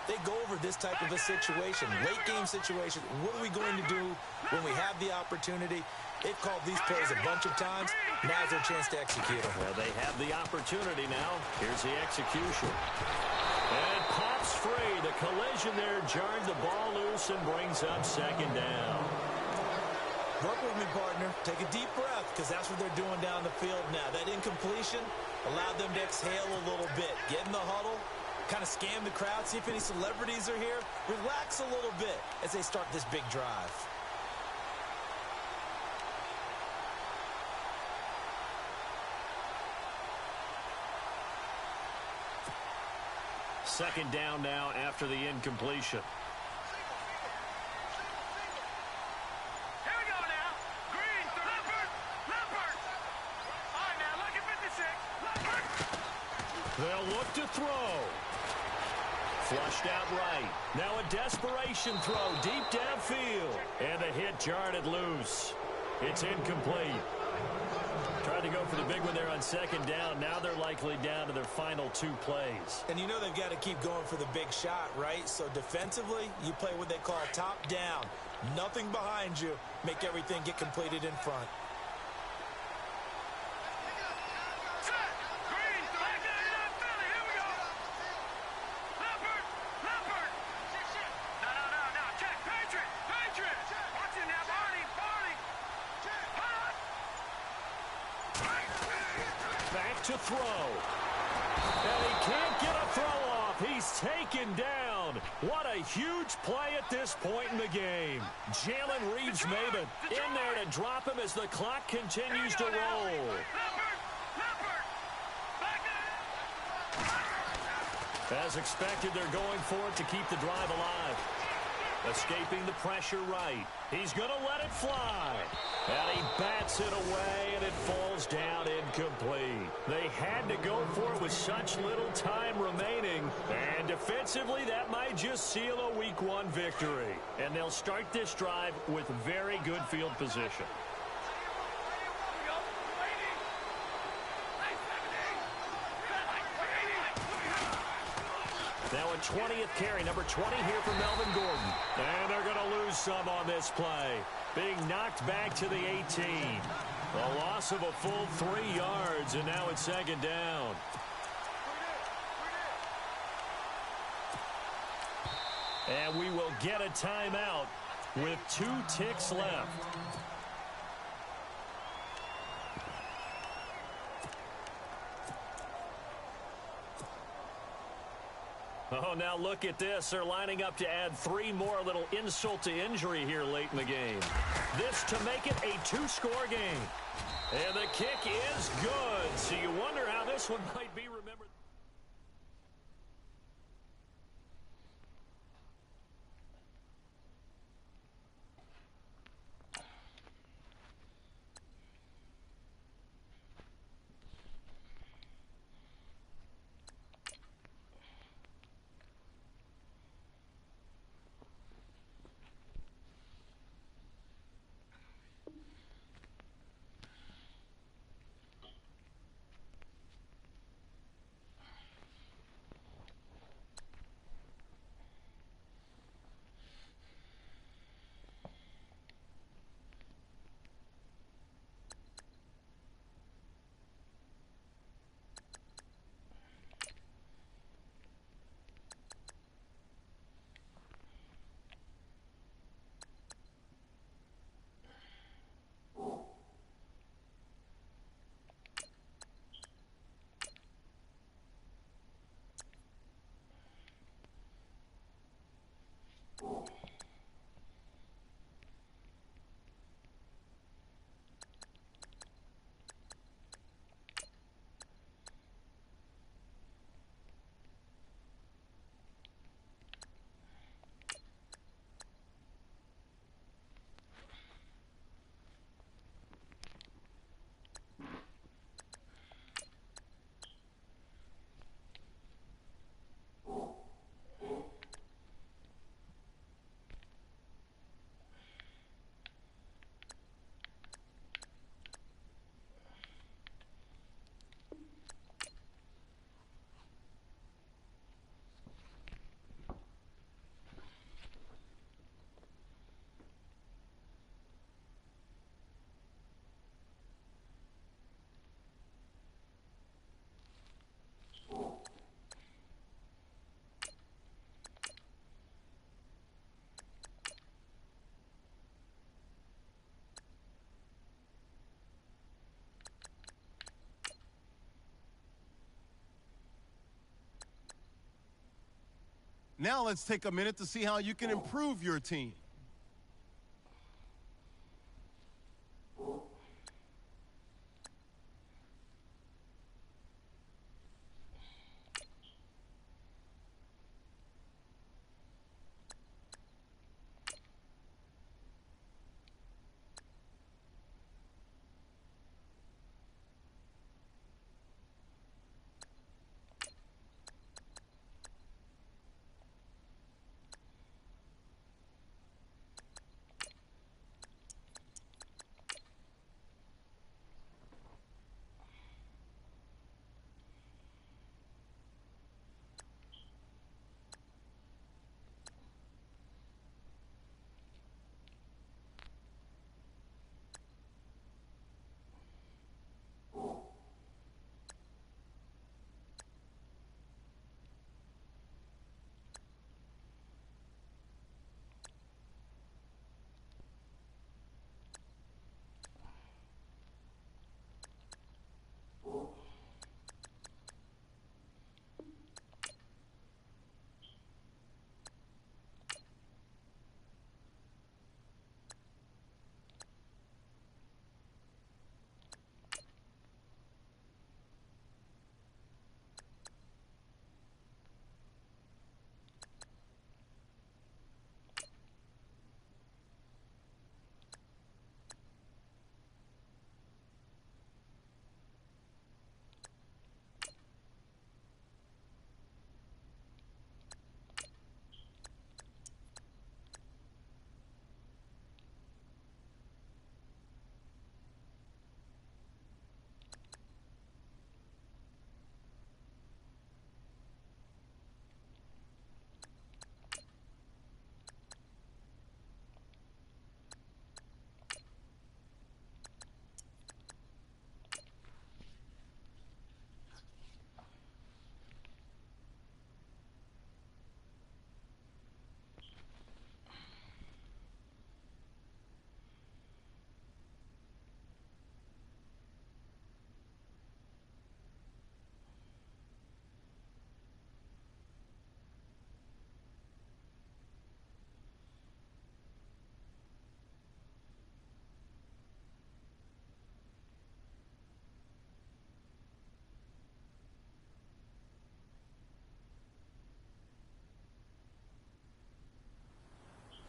They go over this type of a situation, late game situation. What are we going to do when we have the opportunity? They've called these plays a bunch of times. Now's their chance to execute them. Well, they have the opportunity now. Here's the execution. And pops free. The collision there jarred the ball loose and brings up second down. Work with me, partner. Take a deep breath, because that's what they're doing down the field now. That incompletion allowed them to exhale a little bit. Get in the huddle, kind of scan the crowd, see if any celebrities are here. Relax a little bit as they start this big drive. Second down now after the incompletion. Here we go now. Green, Leopard, Leopard. All right, now look at 56. Leopard. They'll look to throw. Flushed out right. Now a desperation throw deep downfield. And the hit jarred it loose. It's incomplete. Tried to go for the big one there on second down. Now they're likely down to their final two plays. And you know they've got to keep going for the big shot, right? So defensively, you play what they call top down. Nothing behind you. Make everything get completed in front. To throw. And he can't get a throw off. He's taken down. What a huge play at this point in the game. Jalen Reeves-Maybin in there to drop him as the clock continues to roll. As expected, they're going for it to keep the drive alive. Escaping the pressure right. He's going to let it fly. And he bats it away, and it falls down incomplete. They had to go for it with such little time remaining. And defensively, that might just seal a Week 1 victory. And they'll start this drive with very good field position. Now a 20th carry, number 20 here for Melvin Gordon. And they're going to lose some on this play. Being knocked back to the 18. A loss of a full 3 yards, and now it's second down. And we will get a timeout with 2 ticks left. Oh, now look at this. They're lining up to add 3 more, little insult to injury here late in the game. This to make it a 2-score game. And the kick is good. So you wonder how this one might be remembered. Now let's take a minute to see how you can improve your team.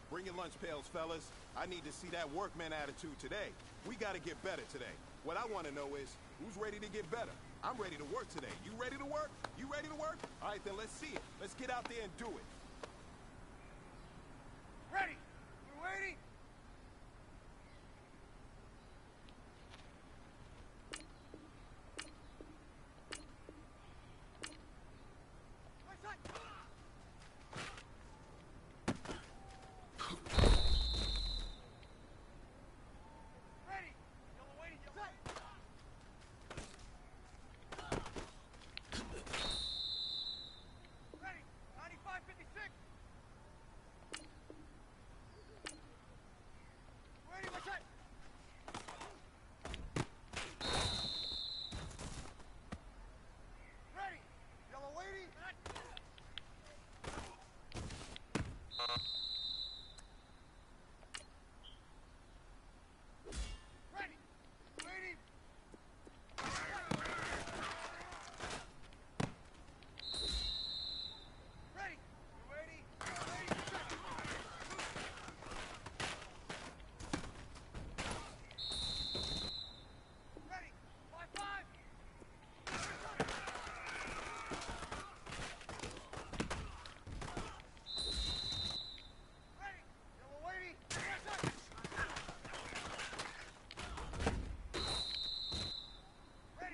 Bring your lunch pails, fellas. I need to see that workman attitude today. We gotta get better today. What I want to know is, who's ready to get better? I'm ready to work today. You ready to work? You ready to work? All right, then let's see it. Let's get out there and do it. Ready! We're waiting!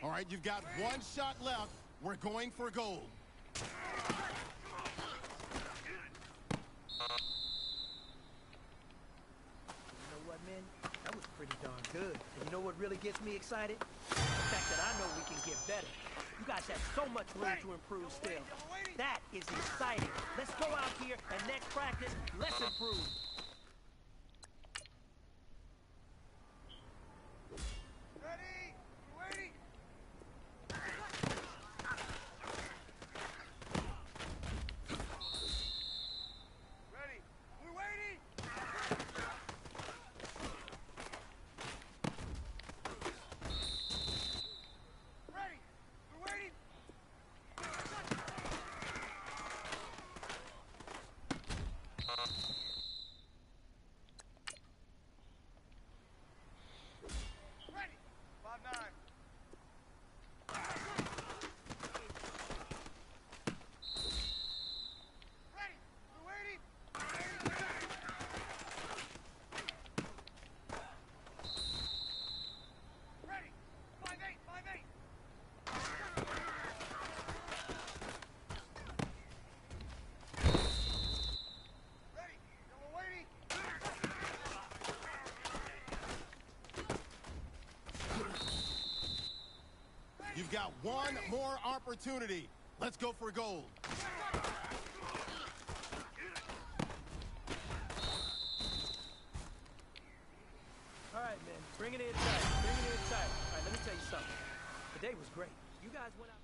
All right, you've got one shot left. We're going for gold. You know what, man? That was pretty darn good. And you know what really gets me excited? The fact that I know we can get better. You guys have so much room to improve still. That is exciting. Let's go out here and next practice, let's improve. You've got one more opportunity. Let's go for gold. All right, man. Bring it in tight. Bring it in tight. All right, let me tell you something. The day was great. You guys went out.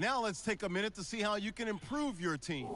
Now let's take a minute to see how you can improve your team.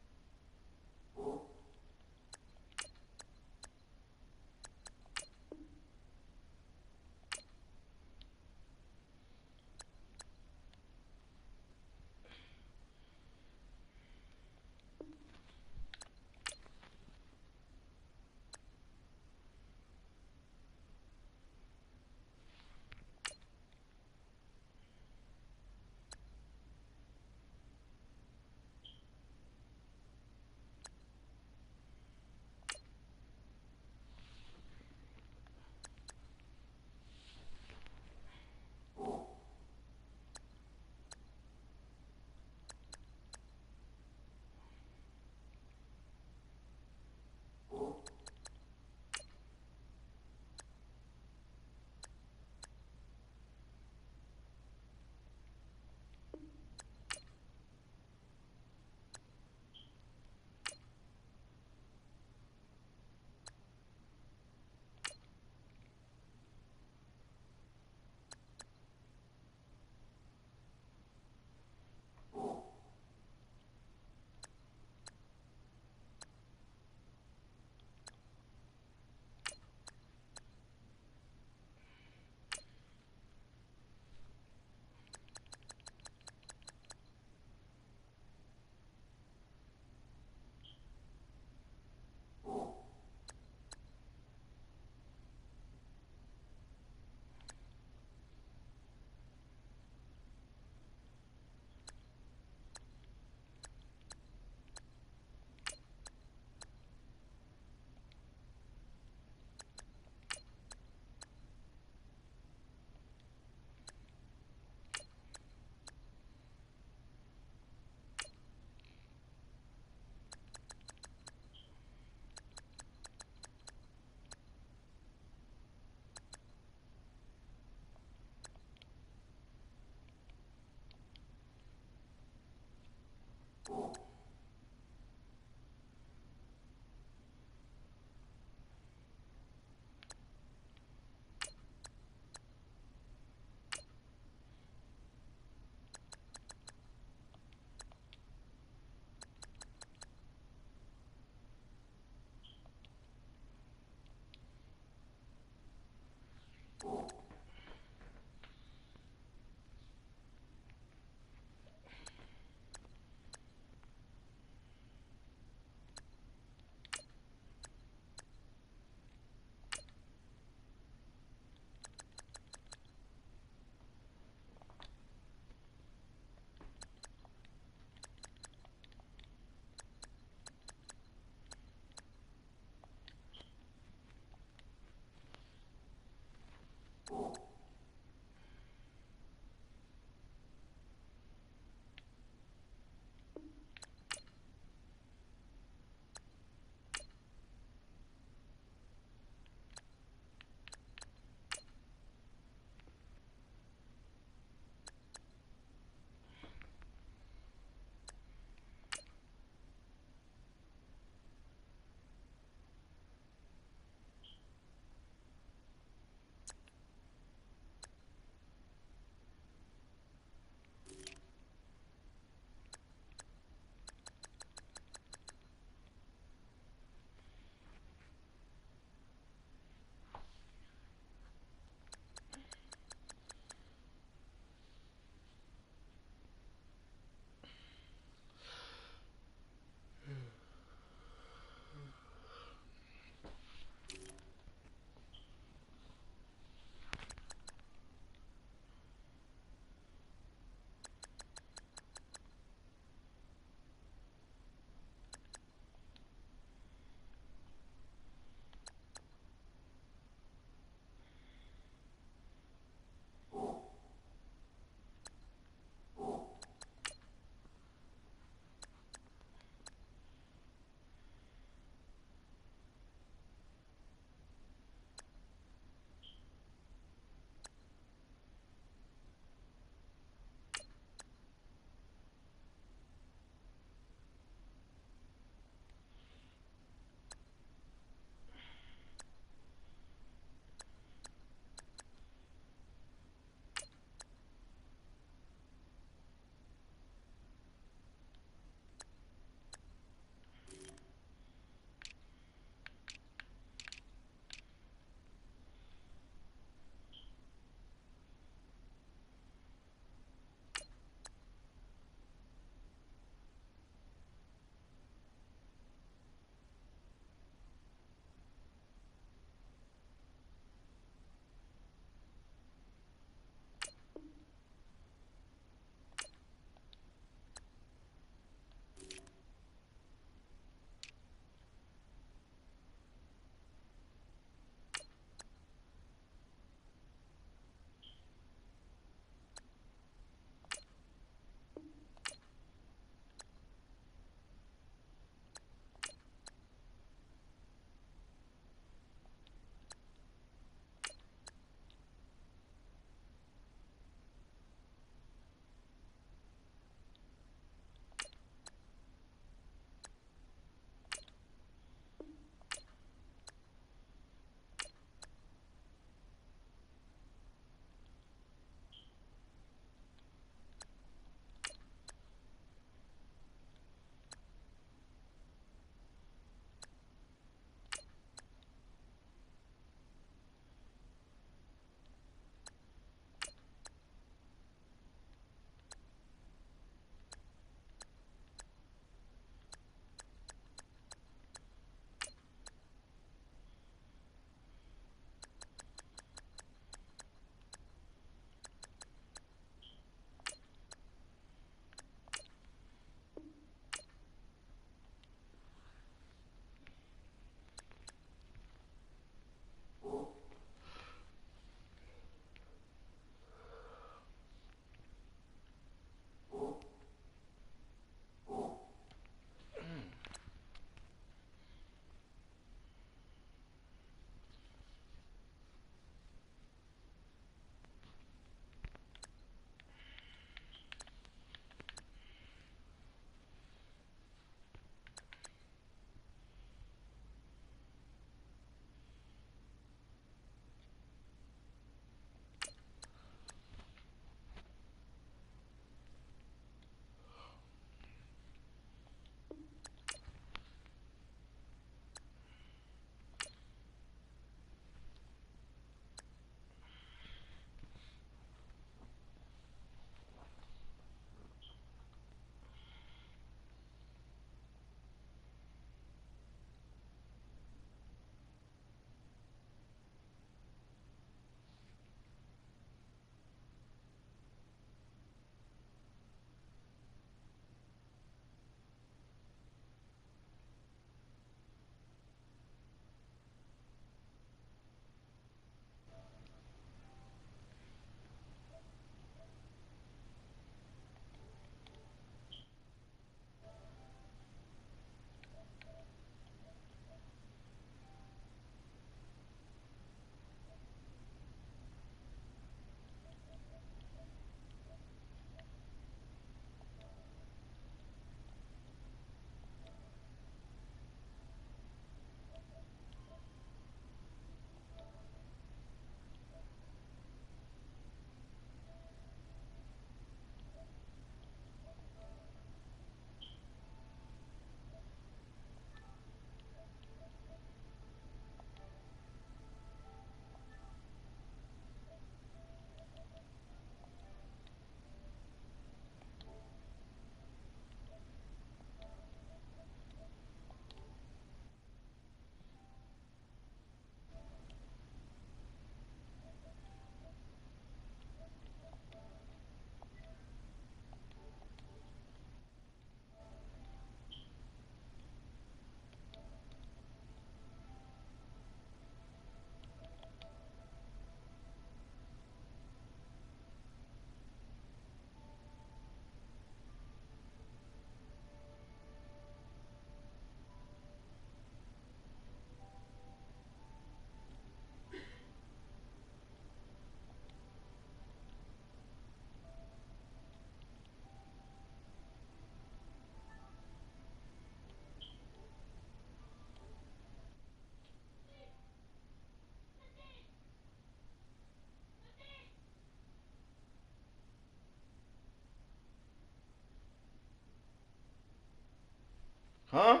Huh?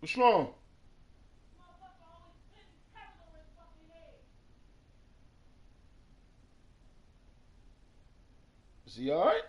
What's wrong? Is he alright?